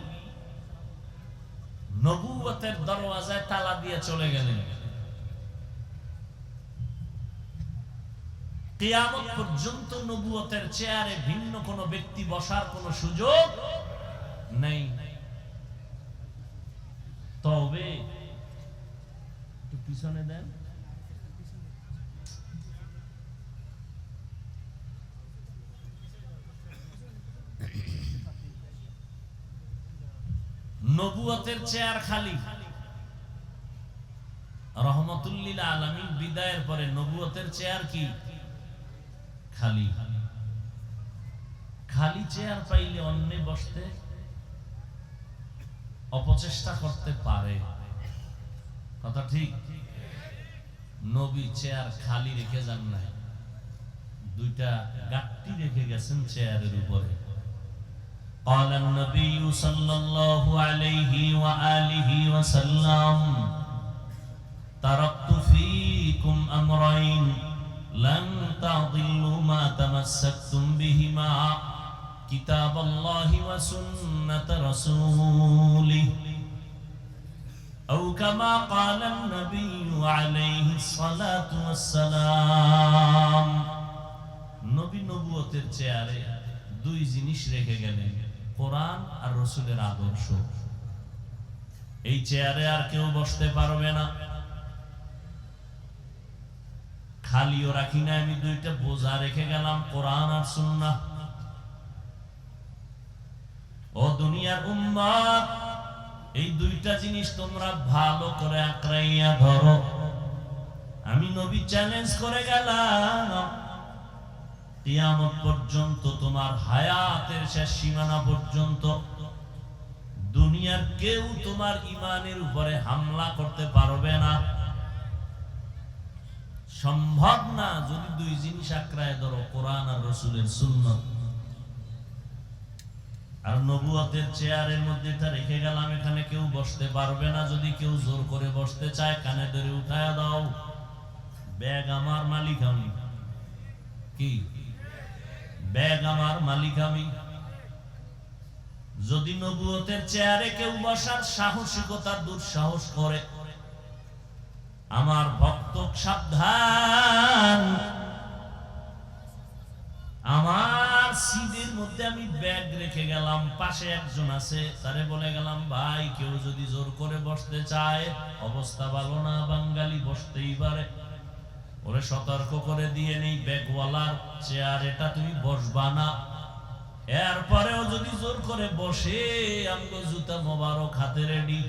নবুয়তের দরওয়াজায় তালা দিয়ে চলে গেলেন। কিয়ামত পর্যন্ত নবুয়তের চেয়ারে ভিন্ন কোন ব্যক্তি বসার কোন সুযোগ নেই। তবে একটু পিছনে দেন, নবুয়তের চেয়ার খালি। রহমতুল্লিল আলামিন বিদায়ের পরে নবুয়তের চেয়ার কি খালি। খালি চেয়ার পাইলে অন্যে বসতে অপচেষ্টা করতে পারে, কথা ঠিক। নবী চেয়ার খালি রেখে যান নাই, দুইটা গাঁটটি রেখে গেছেন চেয়ারের উপরে। قال النبي صلى الله عليه وآله وسلم تركت فيكم أمرين لن تضلوا ما تمسكتم بهما كتاب الله وسنة رسوله أو كما قال النبي عليه الصلاة والسلام। নবী নবুয়তের চেয়ারে দুই জিনিস রেখে গেলেন, কোরআন আর রাসূলের আদর্শ। এই চেয়ারে আর কেউ বসতে পারবে না। খালিও রাখি না, আমি দুইটা বোঝা রেখে গেলাম, কোরআন আর সুন্নাহ। ও দুনিয়ার উম্মত, এই দুইটা জিনিস তোমরা ভালো করে আঁকড়াইয়া ধরো। আমি নবী চ্যালেঞ্জ করে গেলাম, কিয়ামত পর্যন্ত তোমার হায়াতের শেষ সীমানা পর্যন্ত দুনিয়ার কেউ তোমার ঈমানের উপরে হামলা করতে পারবে না, সম্ভব না যদি দুই জিনিস আঁকড়ায় ধরো, কোরআন আর রাসূলের সুন্নাত। আর নবুয়তের চেয়ারের মধ্যে এটা রেখে গেলাম, এখানে কেউ বসতে পারবে না। যদি কেউ জোর করে বসতে চায় কানে ধরে উঠায়া দাও, ব্যাগ আমার মালিক আমি। কি ব্যাগ আমার মালিক আমি। যদি নবুয়তের চেয়ারে কেউ বসার সাহসিকতা দুঃসাহস করে, আমার ভক্ত সাবধান, আমার সিটের মধ্যে আমি ব্যাগ রেখে গেলাম, পাশে একজন আছে, তারে বলে গেলাম ভাই কেউ যদি জোর করে বসতে চায়, অবস্থা ভালো না, বাঙালি বসতেই পারে, ওরে সতর্ক করে দিয়ে নেই, ব্যাগওয়ালার চেয়ার এটা তুমি বসবা না। এরপরেও যদি জোর করে বসে, আমগো জুতা মোবারক হাতে রেডি।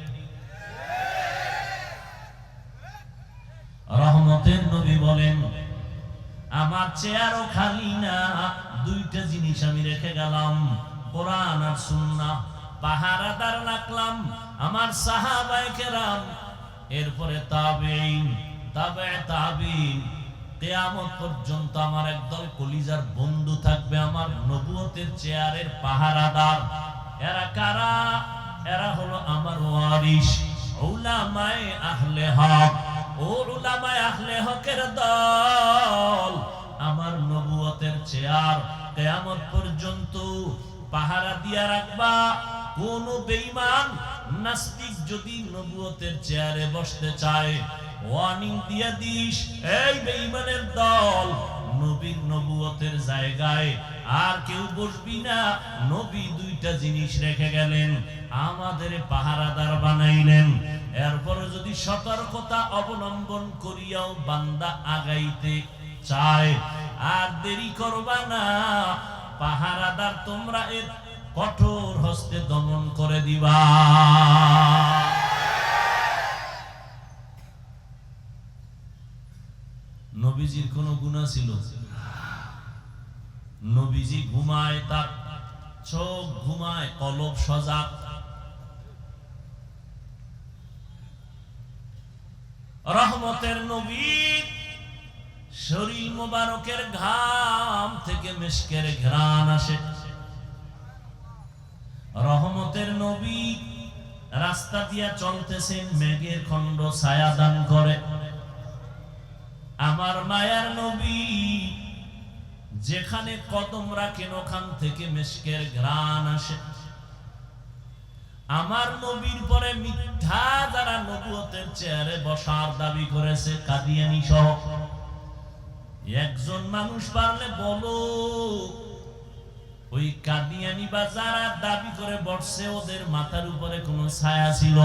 রহমতের নবী বলেন, আমার চেয়ারও খালি না, দুইটা জিনিস আমি রেখে গেলাম, কোরআন আর সুন্নাহ। পাহারাদার রাখলাম আমার সাহাবায়ে কেরাম, এরপরে তাবেঈন, তাবে তাবেঈন, কিয়ামত পর্যন্ত আমার একদল কলিজার বন্ধু থাকবে, আমার নবুয়তের চেয়ারের পাহারাদার। এরা কারা? এরা হলো আমার ওয়ারিস, উলামায়ে আহলে হক। ও উলামায়ে আহলে হকের দল, আমার নবুয়তের চেয়ার কিয়ামত পর্যন্ত পাহারা দিয়া রাখবা। কোন বেঈমান নাস্তিক যদি নবুয়তের চেয়ারে বসতে চায়, ওয়ার্নিং দিয়া দিস, এই বেঈমানের দল, নবীর নবুয়তের জায়গায় আর কেউ বসবি না। নবী দুইটা জিনিস রেখে গেলেন, আমাদের পাহারাদার বানাইলেন। এরপর যদি সতর্কতা অবলম্বন করিয়াও বান্দা আগাইতে চায়, আর দেরি করবা না, পাহারাদার তোমরা এর কঠোর হস্তে দমন করে দিবা। নবীজির কোন গুনাহ ছিল? নবীজি ঘুমায়, তার চোখ ঘুমায়, কলব সজাগ। রহমতের নবী শরীর মোবারকের ঘাম থেকে মিশকের ঘ্রাণ আসে। রহমতের নবী রাস্তা দিয়া চলতেছেন, মেঘের খণ্ড ছায়া দান করে। আমার মায়ার নবী যেখানে কদম রাখেন ওখান থেকে মিশকের ঘ্রাণ আসে। আমার নবীর পরে মিথ্যা যারা নবুয়তের চেয়ারে বসার দাবি করেছে, কাদিয়ানী সহ, একজন মানুষ পারলে বলো ওই কাদিয়ানী বা যারা দাবি করে বসছে ওদের মাথার উপরে কোন ছায়া ছিল?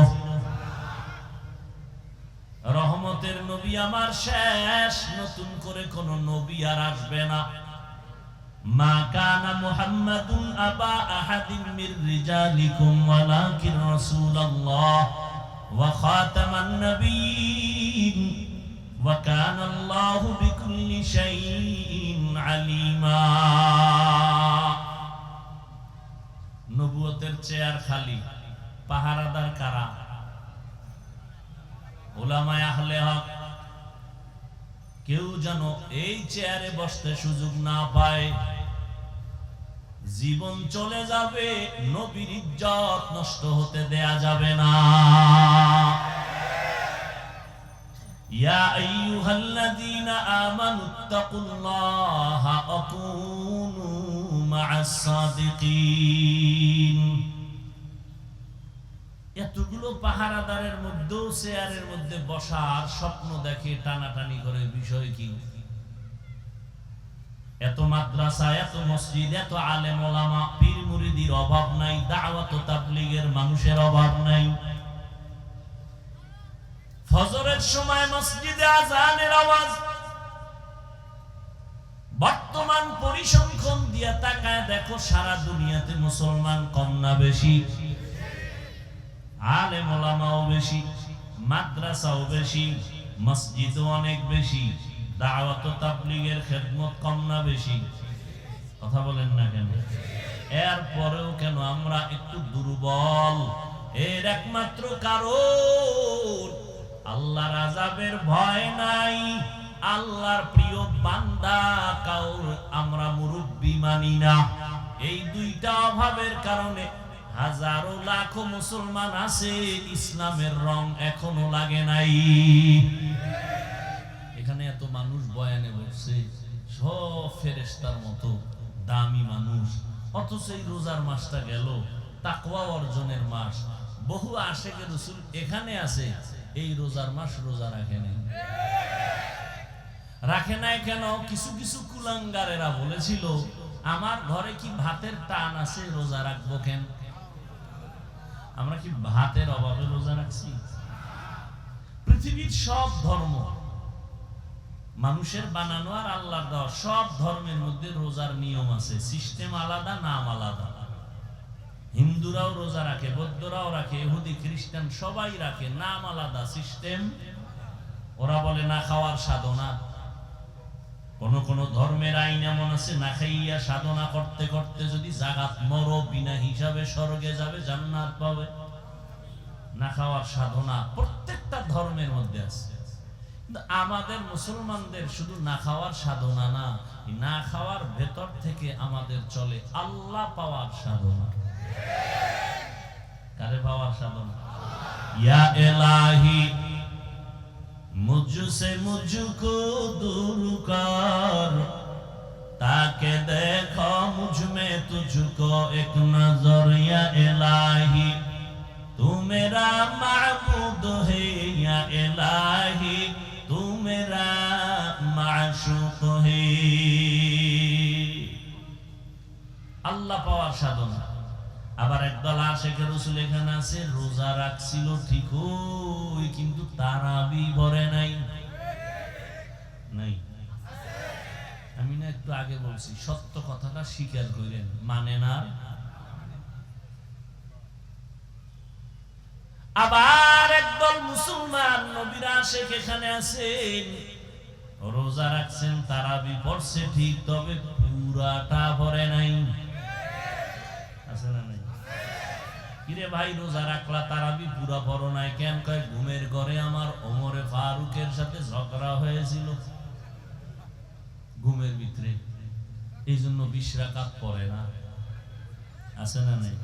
রহমতের নবী আমার শেষ, নতুন করে কোন নবী আর আসবে না। মা কানা মুহাম্মাদুন আবা আহাদিন মির রিজালিকুম ওয়ালাকিন রাসূলুল্লাহ ওয়া খাতামান নাবিয়্যিন ওয়া কানা আল্লাহু বিকুল্লি শাইইন আলিমা। নবুয়তের চেয়ার খালি, পাহারাদার কারা? উলামায়ে আহলে হক। কেউ যেন এই চেয়ারে বসতে সুযোগ না পায়। জীবন চলে যাবে, নবীর ইজ্জত নষ্ট হতে দেয়া যাবে না। ইয়া আইয়ুহাল্লাযীনা আমানুত্তাকুল্লাহা ওয়া কুনু মা'আস সাদিকিন। এতগুলো পাহারাদারের মধ্যেও চেয়ারের মধ্যে বসার স্বপ্ন দেখে, টানাটানি করে, বিষয় কি? এত মাদ্রাসা, এত মসজিদ, এত আলেম ওলামা, পীর মুরিদির অভাব নাই, দাওয়াত ও তাবলীগের মানুষের অভাব নাই। ফজরের সময় মসজিদে আযানের আওয়াজ। বর্তমান পরিসংখ্যান দিয়ে তাকায় দেখো সারা দুনিয়াতে মুসলমান কম না বেশি? আলেম ওলামাও বেশি, মাদ্রাসাও বেশি, মসজিদও অনেক বেশি। দাওয়াত ও তাবলীগের খেদমত কম না বেশি? কথা বলেন না কেন? এরপরেও কেন আমরা একটু দুর্বল? এর একমাত্র কারণ আল্লাহর আযাবের ভয় নাই, আল্লাহর প্রিয় বান্দা কাউর আমরা মুরব্বি মানি না। এই দুইটা অভাবের কারণে হাজারো লাখো মুসলমান আছে, ইসলামের রং এখনো লাগে নাই। এখানে এত মানুষ বয়ানে বসছে, সব ফেরেশতার মতো দামি মানুষ, অথচ এই রোজার মাসটা গেল, তাকওয়া অর্জনের মাস। বহু আশেকে রাসূল এখানে আছে, এই রোজার মাস রোজা রাখে নাই। রাখে নাই কেন? কিছু কিছু কুলাঙ্গারেরা বলেছিল আমার ঘরে কি ভাতের টান আছে, রোজা রাখবো কেন? আমরা কি ভাতের অভাবে রোজা রাখছি? পৃথিবীর সব ধর্ম মানুষের বানানো আর আল্লাহর দেওয়া, সব ধর্মের মধ্যে রোজার নিয়ম আছে, সিস্টেম আলাদা, নাম আলাদা। হিন্দুরাও রোজা রাখে, বৌদ্ধরাও রাখে, ইহুদি খ্রিস্টান সবাই রাখে, নাম আলাদা, সিস্টেম। ওরা বলে না খাওয়ার সাধনা। কোন কোন ধর্মের আইন এমন আছে, না খাইয়া সাধনা করতে করতে যদি জাগাত মরো, বিনা হিসাবে স্বর্গে যাবে, জান্নাত পাবে। না খাওয়ার সাধনা প্রত্যেকটা ধর্মের মধ্যে আছে। কিন্তু আমাদের মুসলমানদের শুধু না খাওয়ার সাধনা না, না খাওয়ার ভেতর থেকে আমাদের চলে আল্লাহ পাওয়ার সাধনা। কারে পাওয়ার সাধনা? ইয়া ইলাহি मुझसे मुझको दूर कर, ताके देखो मुझ में तुझको एक नजर। या इलाही तू मेरा माबूद है, या इलाही तू मेरा माशूक है। আল্লাহ পাওয়ার সাধনা। আবার একদল আশেকে রাসূল এখানে আছে, রোজা রাখছিল ঠিকই কিন্তু তারাবি পড়ে নাই। নাই? আমি না একটু আগে বলছি, সত্য কথাটা স্বীকার করেন, মানে না। আবার একদল মুসলমান নবীর আশেক এখানে আছেন, রোজা রাখছেন, তারাবি পড়ছে ঠিক, তবে পুরাটা পড়ে নাই। আছে না নাই? কিরে ভাই রোজা রাখলা, তারাবি পুরা পড়ো নাই কেন? কয় ঘুমের ঘরে আমার ওমরে ফারুকের সাথে ঝগড়া হয়েছিল। ঘুমের ভিতরে, এই জন্য 20 রাকাত পড়ে না, আছে না নেই?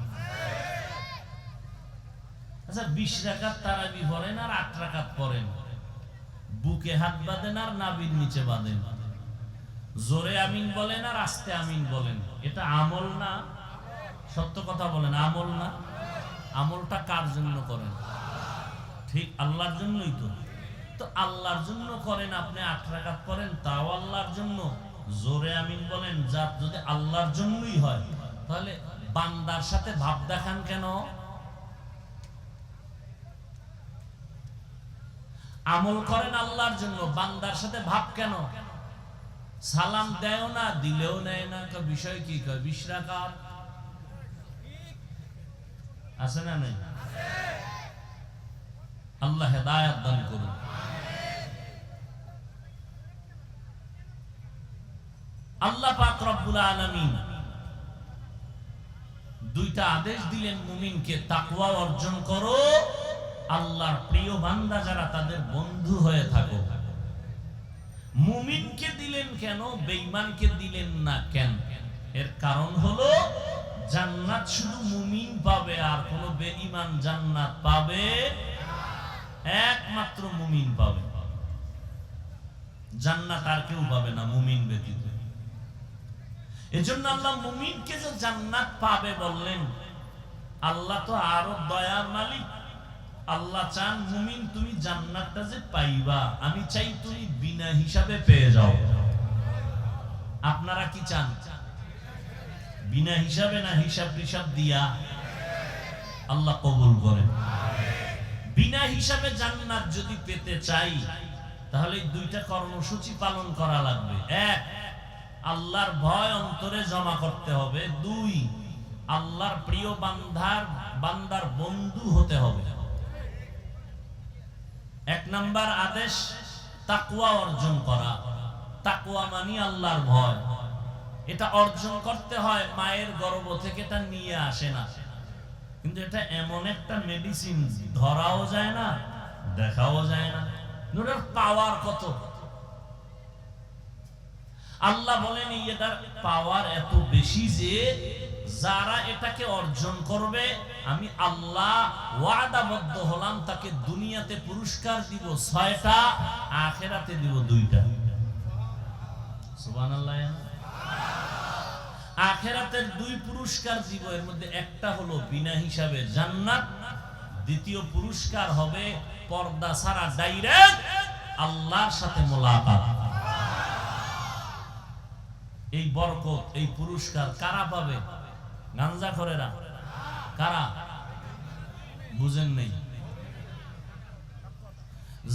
আচ্ছা 20 রাকাত তারাবি পড়েন আর 8 রাকাত পড়েন, বুকে হাত বাঁধেন আর নাভির নিচে বাঁধেন, জোরে আমিন বলেন আর আস্তে আমিন বলেন, এটা আমল না? সত্য কথা বলেন, আমল না? আমলটা কার জন্য করেন? ঠিক আল্লাহর জন্যই তো। তো আল্লাহর জন্য করেন, আপনি 8 রাকাত পড়েন, তাও আল্লাহর জন্য, জোরে আমিন বলেন, যা যদি আল্লাহর জন্যই হয়, তাহলে বান্দার সাথে ভাব দেখান কেন? আমল করেন আল্লাহর জন্য, বান্দার সাথে ভাব কেন? সালাম দেও না, দিলেও নেয় না, বিষয় কি? 20 রাকাত আছে না নেই? আল্লাহ হেদায়েত দান করুন। আল্লাহ পাক রব্বুল আলামিন দুইটা আদেশ দিলেন মুমিনকে, তাকওয়া অর্জন করো, আল্লাহর প্রিয় বান্দা যারা তাদের বন্ধু হয়ে থাকো। মুমিনকে দিলেন কেন, বেঈমানকে দিলেন না কেন? এর কারণ হলো জান্নাত শুধু মুমিন পাবে, আর কোন বেঈমান জান্নাত পাবে? একমাত্র মুমিন পাবে জান্নাত, আর কেউ পাবে না মুমিন ব্যতীত। এজন্য আল্লাহ মুমিনকে যে জান্নাত পাবে বললেন, আল্লাহ তো আরো দয়ার মালিক। আল্লাহ চান মুমিন তুমি জান্নাতটা যে পাইবা, আমি চাই তুমি বিনা হিসাবে পেয়ে যাও। আপনারা কি চান? বিনা হিসাবে না হিসাব হিসাব দিয়া? আল্লাহ কবুল করেন। বিনা হিসাবে জান্নাত যদি পেতে চাই, তাহলে দুইটা কর্মসূচি পালন করা লাগবে। এক, আল্লাহর ভয় অন্তরে জমা করতে হবে। দুই, আল্লাহর প্রিয় বান্দার বন্ধু হতে হবে। এক নাম্বার আদেশ তাকওয়া অর্জন করা। তাকওয়া মানে আল্লাহর ভয়। এটা অর্জন করতে হয় মায়ের গর্ভ থেকে, এটা নিয়ে আসে না। কিন্তু এটা এমন একটা মেডিসিন, ধরাও যায় না, দেখাও যায় না, এটার পাওয়ার কত! আল্লাহ বলেন এটার পাওয়ার এত বেশি যে যারা এটাকে অর্জন করবে, আমি আল্লাহ ওয়াদাবদ্ধ হলাম তাকে দুনিয়াতে পুরস্কার দিব 6টা, আখিরাতে দিব 2টা। সুবহানাল্লাহ। আখিরাতের 2 পুরস্কার দিব, এর মধ্যে একটা হলো বিনা হিসাবে জান্নাত, দ্বিতীয় পুরস্কার হবে পর্দা ছাড়া ডাইরেক্ট আল্লাহর সাথে মোলাকাত। এই বরকত, এই পুরস্কার কারা পাবে? গাঞ্জাখোরেরা। কারা? বুঝেন নেই?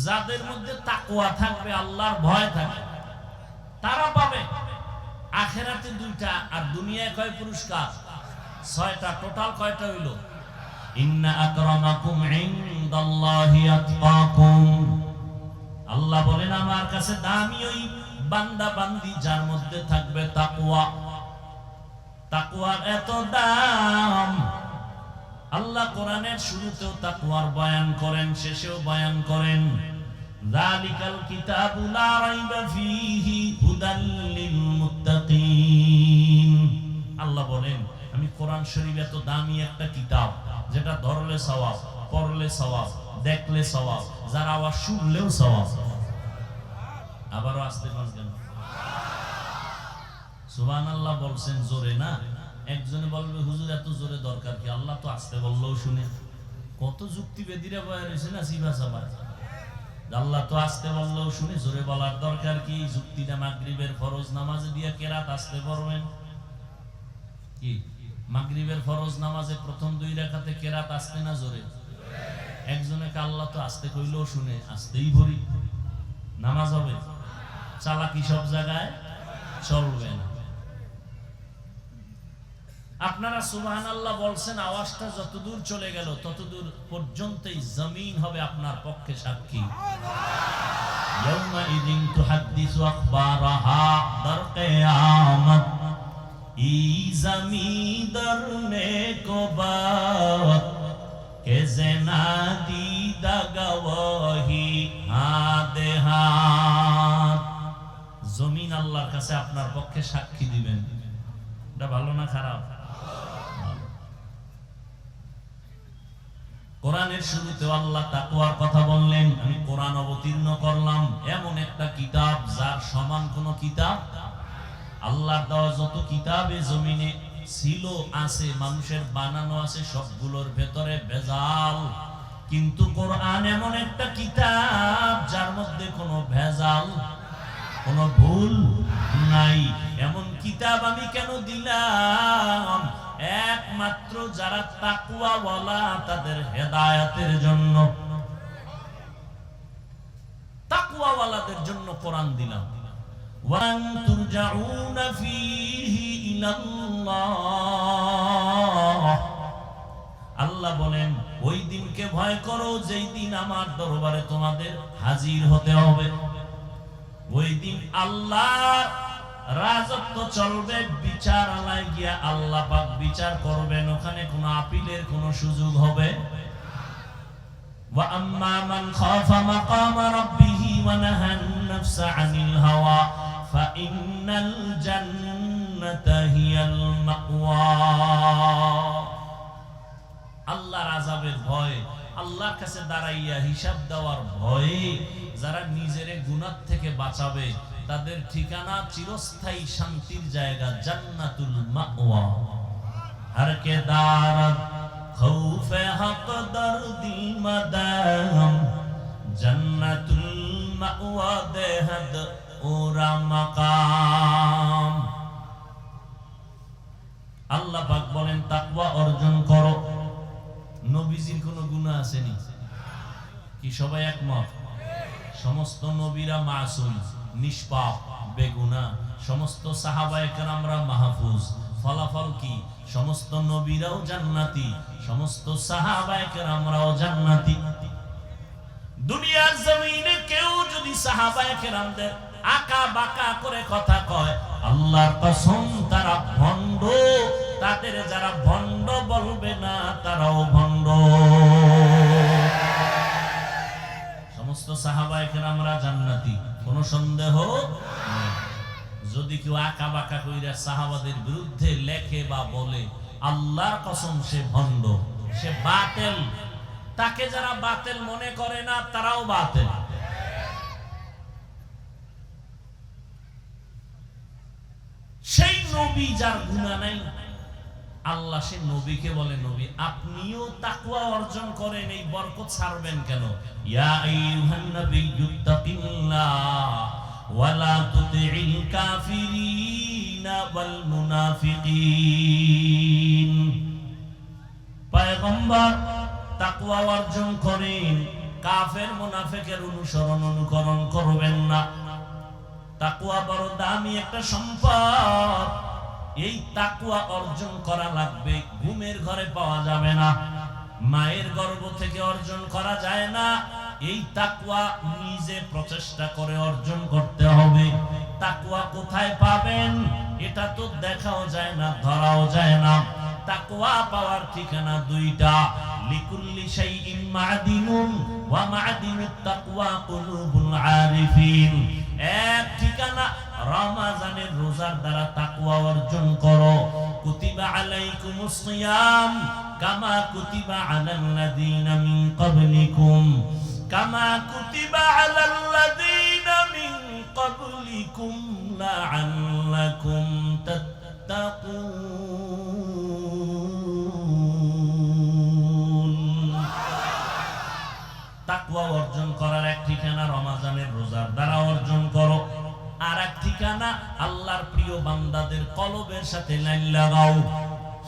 যাদের মধ্যে তাকওয়া থাকবে, আল্লাহর ভয় থাকবে, তারা পাবে। আখিরাতে 2টা, আর দুনিয়ায় কয় পুরস্কার? 6টা। টোটাল কয়টা হইল? ইন্না আকরামাকুম ইনদাল্লাহি আতকাকুম। আল্লাহ বলেন আমার কাছে দামি ওই বান্দা বান্দি যার মধ্যে থাকবে তাকওয়া। তাকওয়ার এত দাম। আল্লাহ কোরআনের শুরুতেও তাকওয়ার বয়ান করেন, শেষেও বয়ান করেন। যালিকাল কিতাবু লা রাইবা ফীহি হুদাল লিল মুত্তাকিন। আল্লাহ বলেন আমি কোরআন শরীফ এত দামি একটা কিতাব, যেটা ধরলে সওয়াব, পড়লে সওয়াব, দেখলে সওয়াব, যারা আওয়াজ শুনলেও সওয়াব। আবারও আসতে পারবেন? সুবহানাল্লাহ বলছেন জোরে না? একজনে বলবে হুজুর এত জোরে দরকার কি? আল্লাহ তো আসতে বললেও শুনে। কত যুক্তি বেদিরা বয়া রয়েছে না সিবা সাবা। আল্লাহ তো আসতে বললেও শুনে, জোরে বলার দরকার কি? যুক্তিটা মাগরিবের ফরজ নামাজে দিয়া কেরাত আসতে পড়বেন কি? মাগরিবের ফরজ নামাজে প্রথম 2 রাকাতে কেরাত আসতে না জোরে? একজনে কে আল্লাহ তো আসতে কইলেও শুনে, আসতেই ভরি, নামাজ হবে? চালাকি সব জায়গায় চলবে না। আপনারা সুবহানাল্লাহ বলছেন, আওয়াজটা যতদূর চলে গেল ততদূর পর্যন্তই জমিন হবে আপনার পক্ষে সাক্ষী। ইয়াউমা ইদিন তুহাদ্দিসু আখবারাহা, দার কিয়ামত ই জমিন দরনে কো বাত কে জেনা দিদা গওয়াহি হাদে হাত। জমিন আল্লাহর কাছে আপনার পক্ষে সাক্ষী দিবেন। এটা ভালো না খারাপ? কোরআনের শুরুতে আল্লাহ তাকওয়ার কথা বললেন। আমি কোরআন অবতীর্ণ করলাম, এমন একটা কিতাব যার সমান কোন কিতাব, আল্লাহর দেওয়া যত কিতাবে জমিনে ছিল আছে, মানুষের বানানো আছে, সবগুলোর ভেতরে ভেজাল। কিন্তু কোরআন এমন একটা কিতাব যার মধ্যে কোনো ভেজাল, কোনো ভুল নাই। এমন কিতাব আমি কেন দিলাম? একমাত্র যারা তাকওয়াওয়ালা তাদের হেদায়েতের জন্য, তাকওয়াওয়ালাদের জন্য কোরআন দিলাম। ওয়ান তুরজাউনা ফীহি ইলাল্লাহ, আল্লাহ বলেন ওই দিনকে ভয় করো যেই দিন আমার দরবারে তোমাদের হাজির হতে হবে। ওই দিন আল্লাহর রাজত্ব চলবে, বিচারালয়ে গিয়া আল্লাহ পাক বিচার করবেন, ওখানে কোনো আপিলের কোনো সুযোগ হবে। ওয়া আম্মা মান খাফা মাকামা রাব্বিহি ওয়া নাহান নাফসা আনিল হাওয়া ফাইন্নাল জান্নাতা হিয়াল মাওয়া। আল্লাহর আযাবের ভয়, আল্লাহর কাছে দাঁড়াইয়া হিসাব দেওয়ার ভয়ে যারা নিজেরে গুনাহ থেকে বাঁচাবে তাদের ঠিকানা চিরস্থায়ী শান্তির জায়গা জান্নাতুল মাওয়া। হর কে দারদ খৌফে হক দরদি মাদাম জান্নাতুল মাওয়া দেহদ ওরা মাকাম। আল্লাহ পাক বলেন তাকওয়া অর্জন করো। নবীজির কোনো গুনাহ আসেনি কি? সবাই একমত? সমস্ত নবীরা মাসুম, নিষ্পাপ, বেগুনাহ। সমস্ত সাহাবায়ে কেরামরা মাহফুজ। ফলাফল কি? সমস্ত নবীরাও জান্নাতি, সমস্ত সাহাবায়ে কেরামরাও জান্নাতি। দুনিয়ার জমিনে কেউ যদি সাহাবায়ে কেরামদের আকা বাকা করে কথা কয়, আল্লাহর কসম তারা ভণ্ড। তাদের যারা ভণ্ড বলবে না তারাও ভণ্ড। সমস্ত সাহাবায়ে কেরামরা জান্নাতি, কোনো সন্দেহ নেই। যদি কেউ আকা বাকা কইরা সাহাবাদের বিরুদ্ধে লেখে বা বলে, আল্লাহর কসম সে ভণ্ড, সে বাতিল। তাকে যারা বাতিল মনে করে না তারাও বাতিল। সেই নবী যার গুনাহ নাই, আল্লাহ সে নবীকে বলে, নবী আপনিও তাকওয়া অর্জন করেন, এই বরকত ছাড়বেন কেন? ইয়া আইয়ুহান নাবিয়্যু তাকিল্লাহ ওয়া লা তুতি'ল কাফিরিনা ওয়াল মুনাফিকিন। পয়গম্বর তাকওয়া অর্জন করেন, কাফের মুনাফিকের অনুকরণ করবেন না। তাকওয়া বড় দামি একটা সম্পদ। এই তাকওয়া অর্জন করা লাগবে, ঘুমের ঘরে পাওয়া যাবে না, মায়ের গর্ভ থেকে অর্জন করা যায় না। এই তাকওয়া নিজে প্রচেষ্টা করে অর্জন করতে হবে। তাকওয়া কোথায় পাবেন এটা তো দেখাও যায় না, ধরাও যায় না। তাকওয়া পাওয়ার ঠিকানা দুইটা, লিকুল্লি শাইইন মা'দিনুন ওয়া মা'দিনুত তাকওয়া কুলুবুল আরিফিন। এক ঠিকানা রমজানের রোজার দ্বারা তাকওয়া অর্জন করো। কুতিবা আলাইকুমুস সিয়াম কামা কুতিবা আলাল্লাযীনা মিন ক্বাবলিকুম কামা কুতিবা আলাল্লাযীনা মিন ক্বাবলিকুম লাআল্লাকুম তাত্তাকুন। তাকওয়া অর্জন করার এক ঠিকানা রমজানের রোজার দ্বারা অর্জন করো। আর এক ঠিকানা আল্লাহর প্রিয় বান্দাদের কলবের সাথে লাইন লাগাও,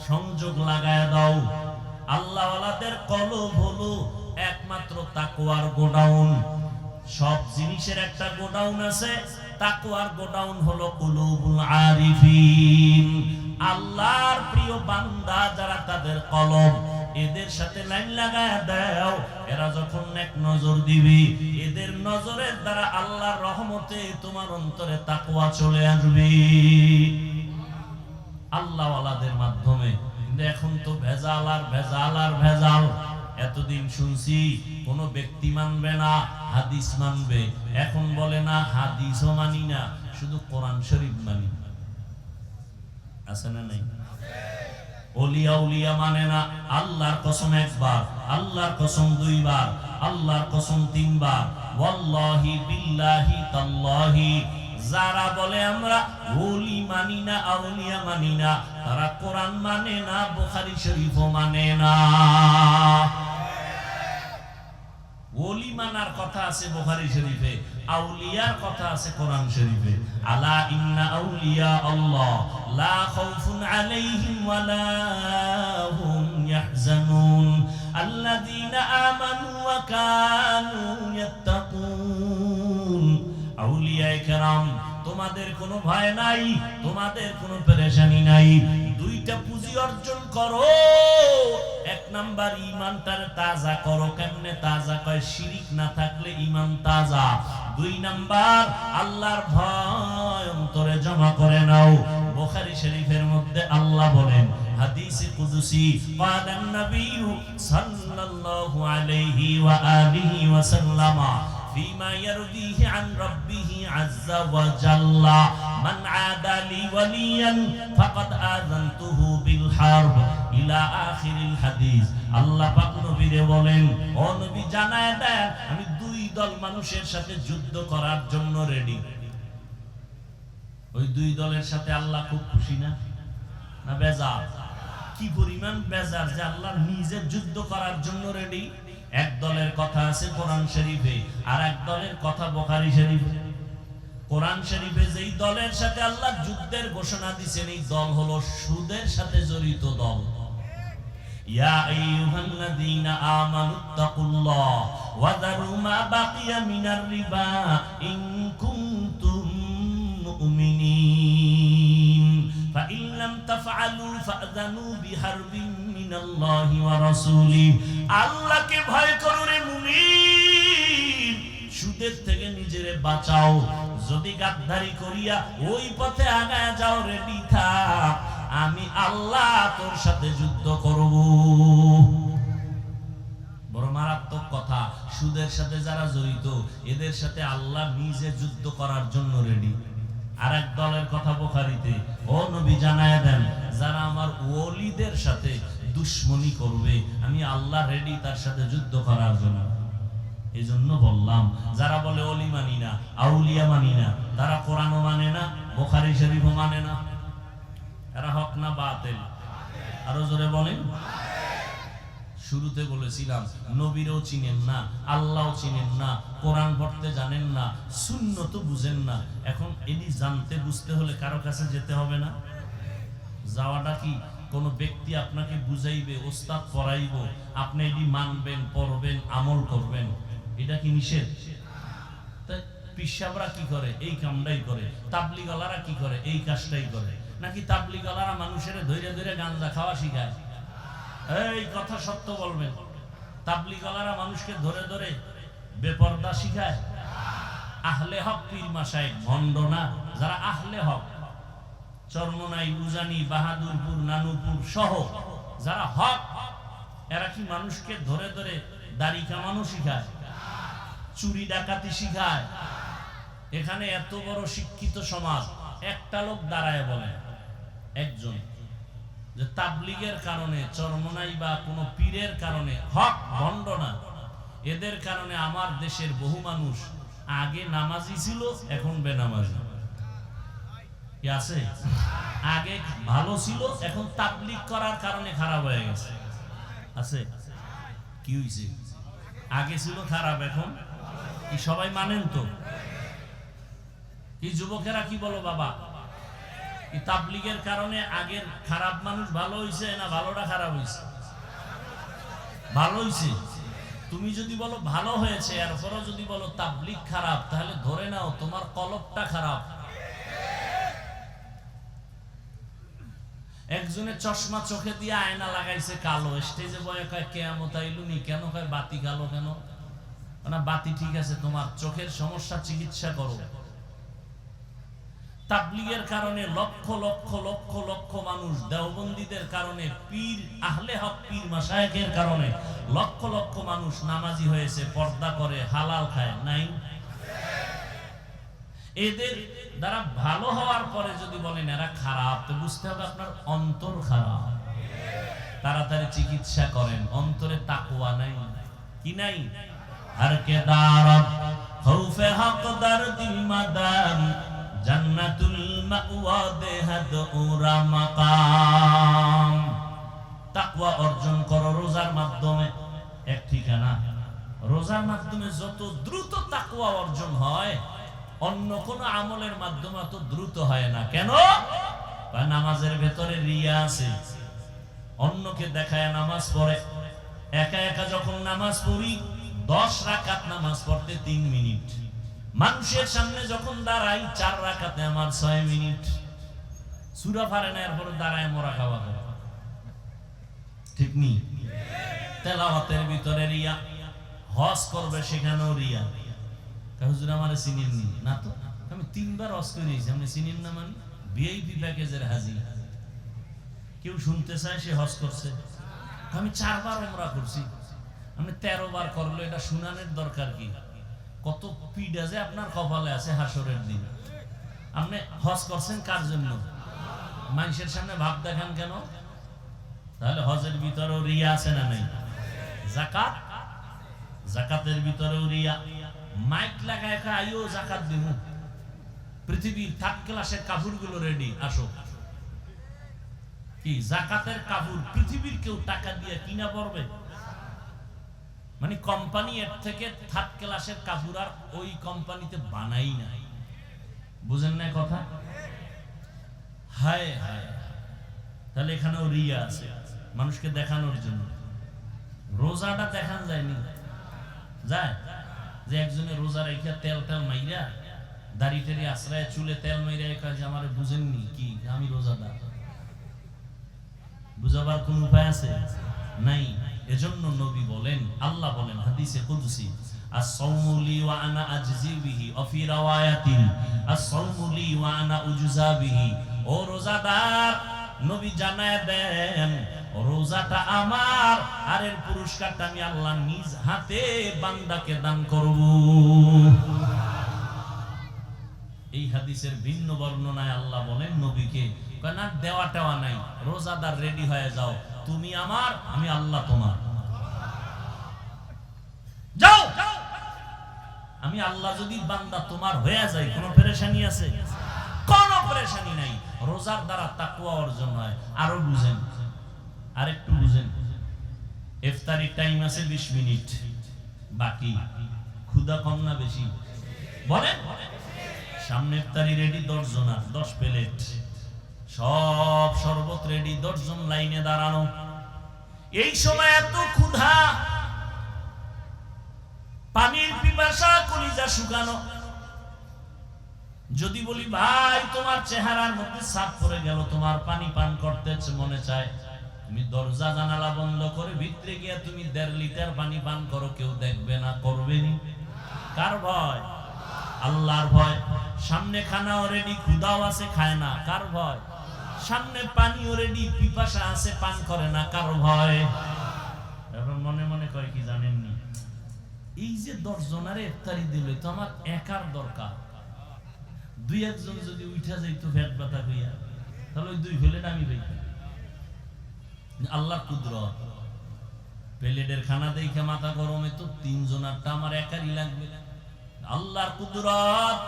সংযোগ লাগায় দাও। আল্লাহওয়ালাদের কলব হলো একমাত্র তাকওয়ার গোডাউন। সব জিনিসের একটা গোডাউন আছে, তাকওয়ার গোডাউন হলো কুলুবুল আরিফিন। আল্লাহর প্রিয় বান্দা যারা, তাদের কলব, এদের সাথে লাইন লাগায় দাও। এরা যখন এক নজর দিবি, এদের নজরের দ্বারা আল্লাহর রহমতে তোমার অন্তরে তাকওয়া চলে আসবে আল্লাহওয়ালাদের মাধ্যমে। কিন্তু এখন তো ভেজাল আর ভেজাল আর ভেজাল। এতদিন শুনছি কোন ব্যক্তি মানবে না, হাদিস মানবে। এখন বলে না হাদিসও মানি না, শুধু কোরআন শরীফ মানি। আছে না নাই? ওলিয়া উলিয়া মানে না। আল্লাহর কসম একবার, আল্লাহর কসম দুইবার, আল্লাহর কসম তিনবার, ওয়াল্লাহি বিল্লাহি তাল্লাহি। যারা বলে আমরা ওলি মানি না, আউলিয়া মানি না, তারা কোরআন মানে না, বুখারী শরীফও মানে না। ওলি মানার কথা আছে বুখারী শরীফে, আউলিয়ার কথা আছে কোরআন শরীফে। আলা ইন্না আউলিয়া আল্লাহ লা খাউফুন আলাইহিম ওয়া লা হুম ইয়াহজানুন আল্লাযীনা আমানু ওয়া কানু ইয়াত্তাকুন। আউলিয়ায়ে কেরাম, তোমাদের কোনো ভয় নাই, তোমাদের কোনো পেরেশানি নাই। দুইটা পুঁজি অর্জন করো। এক নাম্বার ঈমানটার তাজা করো। কেমনে তাজা? কয় শিরিক না থাকলে ঈমান তাজা। দুই নাম্বার আল্লাহর ভয় অন্তরে জমা করে নাও। বুখারী শরীফের মধ্যে আল্লাহ বলেন, হাদিসে কুদসি, ক্বালান নবিয়্যু সাল্লাল্লাহু আলাইহি ওয়া আলিহি ওয়া সাল্লামা فيما يرضيه عن ربه عز وجل من عادى لي وليا فقد آذنته بالحرب إلى آخر الحديث। আল্লাহ পাক নবীরে বলেন, ও নবী জানায় দেন, আমি দুই দল মানুষের সাথে যুদ্ধ করার জন্য রেডি। ওই দুই দলের সাথে আল্লাহ খুব খুশি না? না বেজার? কি পরিমাণ বেজার যে আল্লাহ নিজে যুদ্ধ করার জন্য রেডি। এক দলের কথা আছে কোরআন শরীফে, আর এক দলের কথা বুখারী শরীফে। কোরআন শরীফে যেই দলের সাথে আল্লাহ যুদ্ধের ঘোষণা দিয়েছেন, এই দল হলো সুদের সাথে জড়িত দল। ইয়া আইয়ুহাল্লাযীনা আমানুত্তাকুল্লাহ ওয়া যারু মা বাকিয়া মিনার রিবা ইন কুনতুম মুমিনিন ফাইন লাম তাফআলু ফাযানু বিহারবিন মিনাল্লাহি ওয়া রাসূলিহি। আল্লাহকে ভয় করো রে মুমিন, সুদের থেকে নিজেরে বাঁচাও। যদি গাদ্দারি করিয়া ওই পথে আগায় যাও, রেডি থাক, আমি আল্লাহ তোর সাথে যুদ্ধ করব। বড় মারাত্মক কথা। সুদের সাথে যারা জড়িত, এদের সাথে আল্লাহ নিজে যুদ্ধ করার জন্য রেডি। আর এক দলের কথা বুখারীতে, ও নবী জানায় দেন, যারা আমার ওলিদের সাথে দুশ্মনী করবে, আমি আল্লাহ রেডি তার সাথে যুদ্ধ করার জন্য। এই জন্য বললাম, যারা বলে ওলি মানি না, আউলিয়া মানি না, তারা কোরআনও মানে না, বুখারী শরীফও মানে না। এরা হক না বাতিল? আরো জোরে বলেন। শুরুতে বলেছিলাম, নবীরও চিনেন না, আল্লাহও চিনেন না, কোরআন পড়তে জানেন না, সুন্নত বুঝেন না। এখন এটি জানতে বুঝতে হলে কারো কাছে যেতে হবে না? যাওয়াটা কি কোনো ব্যক্তি আপনাকে বুঝাইবে, ওস্তাদ পড়াইব, আপনি এটি মানবেন, পড়বেন, আমল করবেন, এটা কি নিষেধ? তাই পিসাবরা কি করে? এই কামটাই করে। তাবলিগওয়ালারা কি করে? এই কাজটাই করে। নাকি তাবলিগওয়ালারা মানুষের ধৈর্য ধরে গাঁজা খাওয়া শিখায়? এই কথা সত্য বলবেন, তাবলিগওয়ালারা মানুষকে ধরে ধরে বেপরদা শিখায়? আহলে হক পীর মাশায়েখ ভণ্ড না? যারা আহলে হক, চরমনাই, উজানি, বাহাদুরপুর, নানুপুর সহ যারা হক, এরা কি মানুষকে ধরে ধরে দাড়ি কামানো শিখায়? চুরি ডাকাতি শিখায়? এখানে এত বড় শিক্ষিত সমাজ, একটা লোক দাঁড়ায় বলে, একজন, যে তাবলিগের কারণে, চরমনাই বা কোনো পীরের কারণে, হক ভণ্ড না, এদের কারণে আমার দেশের বহু মানুষ আগে নামাজি ছিল, এখন বেনামাজি। কি আছে? আগে ভালো ছিল, এখন তাবলিগ করার কারণে খারাপ হয়ে গেছে। আছে? কি হইছে? আগে ছিল খারাপ, এখন কি সবাই মানেন তো? কি যুবকেরা কি বলো বাবা? কি তাবলিগের কারণে আগের খারাপ মানুষ ভালো হইছে না ভালোটা খারাপ হইছে? ভালো হইছে। তুমি যদি বলো ভালো হয়েছে, এরপরও যদি বলো তাবলিগ খারাপ, তাহলে ধরে নাও তোমার কলবটা খারাপ। একজনে চশমা চোখে দিয়ে আয়না লাগাইছে কালো, স্টেজে বয়ে কয় কিয়ামত আইলুনি, কেন কয় বাতি কালো কেন? না বাতি ঠিক আছে, তোমার চোখের সমস্যা চিকিৎসা করো। তাবলিগের কারণে লক্ষ লক্ষ লক্ষ লক্ষ মানুষ, দেওবন্দীদের কারণে, পীর আহলে হক পীর মাশায়েখের কারণে লক্ষ লক্ষ মানুষ নামাজি হয়েছে, পর্দা করে, হালাল খায়। নাই? এদের দ্বারা ভালো হওয়ার পরে যদি বলেন এরা খারাপ, তো বুঝতে হবে আপনার অন্তর খারাপ। তাড়াতাড়ি চিকিৎসা করেন, অন্তরে তাকওয়া নাই। কি নাই? হর কে দারত খৌফে হক দরদিল মাদাম জান্নাতুল মাওয়া দেহাদ উরা মাকাম। তাকওয়া অর্জন করো রোজার মাধ্যমে, এক ঠিকানা। রোজার মাধ্যমে যত দ্রুত তাকওয়া অর্জন হয়, অন্য কোন আমলের মাধ্যমে অত দ্রুত হয় না। কেন? নামাজের ভেতরে রিয়া আছে। অন্যকে দেখায় নামাজ পড়ে, একা একা যখন নামাজ পড়ি 10 রাকাত নামাজ পড়তে 3 মিনিট, মানুষের সামনে যখন দাঁড়াই 4 রাকাতে আমার 6 মিনিট। সূরা পারে না, এরপর দাঁড়ায় মরা খাওয়া করে, ঠিক নি? তেলাওয়াতের ভিতরে রিয়া, হজ করবে সেখানেও রিয়া। হুজুর আমারে চিনেন নি? না তো, আমি 3 বার হজ করে নিয়েছি, আপনি চিনেন না? মানে ভিআইপি প্যাকেজের হাজি। কেউ শুনতে চায় সে হজ করছে, আমি 4 বার উমরা করছি, আপনি 13 বার করলো, এটা শুনানোর দরকার কি? কত পিডা যে আপনার কপালে আছে হাসরের দিন। আপনি হজ করছেন কার জন্য? মানুষের সামনে ভাব দেখান কেন? তাহলে হজের ভিতরেও রিয়া আছে না নাই? যাকাত, যাকাতের ভিতরেও রিয়া। মাইক লাগায় আইও যাকাত দিব, পৃথিবীর 3rd ক্লাসের কাপড়গুলো রেডি, আসো। কি যাকাতের কাপড় পৃথিবীর কেউ টাকা দিয়ে কিনা পড়বে? মানে কোম্পানি এর থেকে 3rd ক্লাসের কাপড় আর ওই কোম্পানিতে বানাই না। বুঝেন না কথা? হায় হায়। তাহলে এখানেও রিয়া আছে, মানুষকে দেখানোর জন্য। রোজাটা দেখান যায়নি, যায় যে একজনে রোজা রেখে তেল তেল মাইরা, দাড়ি টেরি আশ্রয়, চুলে তেল মাইরা কয় যে আমারে বুঝেননি কি আমি রোজাদার। বুঝাবার কোন উপায় আছে? নাই। এজন্য নবী বলেন, আল্লাহ বলেন হাদিসে কুদসি, আস-সাওমু লি ওয়া আনা আজজি বিহি, ওয়া ফি রাওয়ায়াতিন আস-সাওমু লি ওয়া আনা উজজা বিহি। ও রোজাদার, নবী জানায় দেন রোজাটা আমার, আর এর পুরস্কারটা আমি আল্লাহ নিজ হাতে বান্দাকে দান করব। এই হাদিসের ভিন্ন বর্ণনায় আল্লাহ বলেন নবীকে, না দেওয়া টেওয়া নাই, রোজাদার রেডি হয়ে যাও, তুমি আমার, আমি আল্লাহ তোমার। যাও, আমি আল্লাহ যদি বান্দা তোমার হয়ে যায়, কোনো পেরেশানি আছে? কোনো পেরেশানি নাই। রোজার দ্বারা তাকওয়া অর্জন হয়। আরো বুঝেন, আরেকটু বুঝেন। ইফতারির টাইম আছে 20 মিনিট বাকি, ক্ষুধা কম না বেশি? বলেন। সামনে ইফতারি রেডি 10 জন, 10 প্লেট, সব শরবত রেডি, 10 জন লাইনে দাঁড়ানো। এই সময় এত ক্ষুধা, পানির পিপাসা, কলিজা শুকানো। যদি বলি ভাই তোমার চেহারার মধ্যে ছাপ পড়ে গেল, তোমার পানি পান করতে মনে চায়, তুমি দরজা জানালা বন্ধ করে ভিতরে গিয়ে তুমি 1.5 লিটার পানি পান করো, কেউ দেখবে না, করবে নি? কার ভয়? আল্লাহর ভয়। সামনে খানাও রেডি, ক্ষুধাও আছে, খায় না, কার ভয়? সামনে পানিও রেডি, পিপাসা আছে, পান করে না, কার ভয়? এখন মনে মনে কয় কি জানেন না, এই যে 10 জনের ইফতারি দিলে তো আমার একার দরকার, 2-1 জন যদি উঠা যাইত পেট ব্যথা হইয়া, তাহলে ওই 2 প্লেট আমি পাইতাম। আল্লাহর কুদরত। প্লেটের খানা দেখে মাথা গরমে তো 3 জনারটা আমার একারই লাগবে। আল্লাহর কুদরত।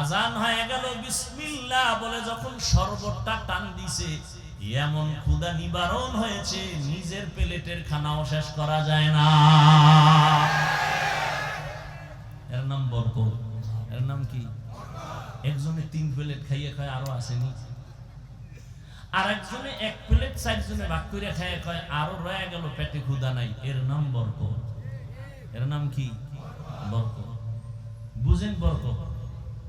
আজান হয়ে গেল, বিসমিল্লাহ বলে যখন শরবতটা টান দিছে, এমন ক্ষুধা নিবারণ হয়েছে, নিজের প্লেটের খানাও শেষ করা যায় না। এর নাম বরকত। এর নাম কি? একজনে 3 প্লেট খাইয়ে খায়, আরো আসেনি। আর একজনে 1 প্লেট 4 জনে ভাগ করে খাইয়ে খায়, আরো রয়ে গেল পেটে, ক্ষুধা নাই। এর নাম বরকত। এর নাম কি? বরকত। বুঝেন বরকত?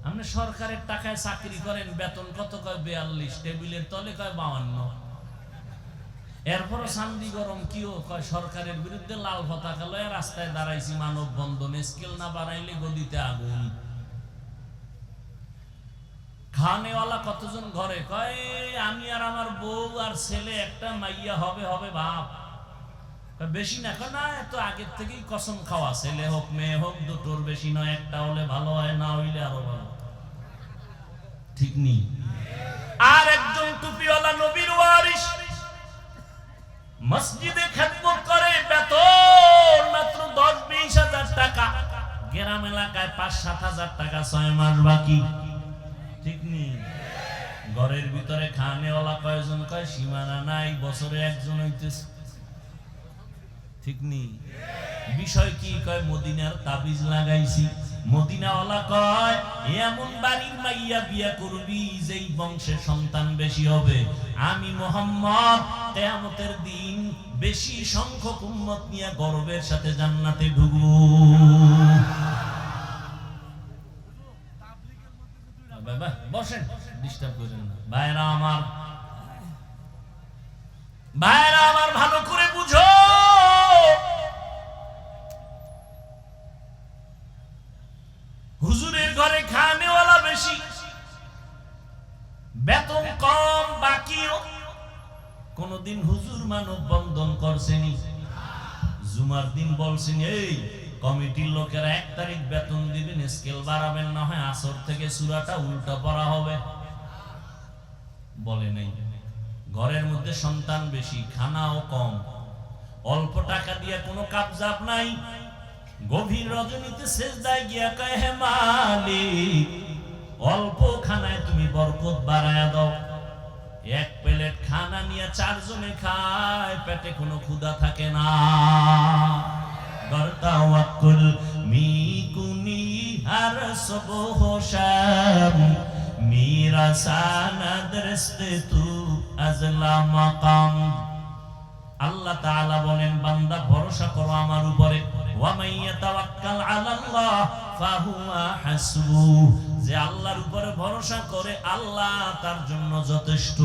আপনি সরকারের টাকায় চাকরি করেন, বেতন কত? কয় 42, টেবিলের তলে কয় 52। এরপরও শান্তি গরম কিও কয় সরকারের বিরুদ্ধে লাল পতাকা লয়ে রাস্তায় দাঁড়াইছি, মানব বন্ধনে, স্কেল না বাড়াইলে গদিতে আগুন। খানেওয়ালা কতজন ঘরে? কয় আমি আর আমার বউ আর ছেলে, একটা মাইয়া হবে, হবে বাপ। বেশি না? না, এত আগের থেকেই কসম খাওয়া, ছেলে হোক মেয়ে হোক, দুটোর বেশি নয়, একটা হলে ভালো হয়, না হইলে আরো ভালো। ঠিক নেই। আর একজন টুপিওয়ালা নবীর ওয়ারিস মসজিদে খেদমত করে, বেতন মাত্র 10-20 হাজার টাকা, গ্রাম এলাকায় 5-7 হাজার টাকা 6 মাস বাকি। ঠিক নেই। ঘরের ভিতরে খানেওয়ালা কয়জন, কয় সীমানা নাই, বছরে একজন হইতেছে। ঠিক নেই। বিষয় কি, কয় মদিনার তাবিজ লাগাইছি। মদিনাওয়ালা কয় এমন বাড়ির মাইয়া বিয়া করবি যেই বংশে সন্তান বেশি হবে। আমি মুহাম্মদ কিয়ামতের দিন বেশি সংখ্যক উম্মত নিয়ে গর্বের সাথে জান্নাতে ঢুকবো। বাবা বসেন, ডিস্টার্ব করেন না। ভাইরা আমার, ভাইরা আমার, ভালো করে বুঝো, হুজুরের ঘরে খানেওয়ালা বেশি, বেতন কম, বাকিও। কোনদিন হুজুর মানব বন্ধন করছেনি? জুমার দিন বলছেন এই কমিটির লোকেরা 1 তারিখ বেতন দিবেন, স্কেল বাড়াবেন, না হয় আসর থেকে সূরাটা উল্টা পড়া হবে? বলে নাই। ঘরের মধ্যে সন্তান বেশি, খানাও কম, অল্প টাকা দিয়ে কোনো কাবজাব নাই। গভীর রজনীতে সেজদায় গিয়া কয় হে মালিক, অল্প খানায় তুমি বরকত বাড়ায়া দাও। 1 প্লেট খানা নিয়ে 4 জনে খায়, পেটে কোনো ক্ষুধা থাকে না। বরতাওয়াক্কুল মিকুনি হর সুবহ শাম, মেরা সানাদ রস্তে তু আজলা মাকাম। আল্লাহ তাআলা বলেন, বান্দা ভরসা করো আমার উপরে, ওয়া মাইয়াতাওয়াক্কাল আলাল্লাহ ফাহুয়া হাসবু। যে আল্লাহর উপরে ভরসা করে আল্লাহ তার জন্য যথেষ্ট।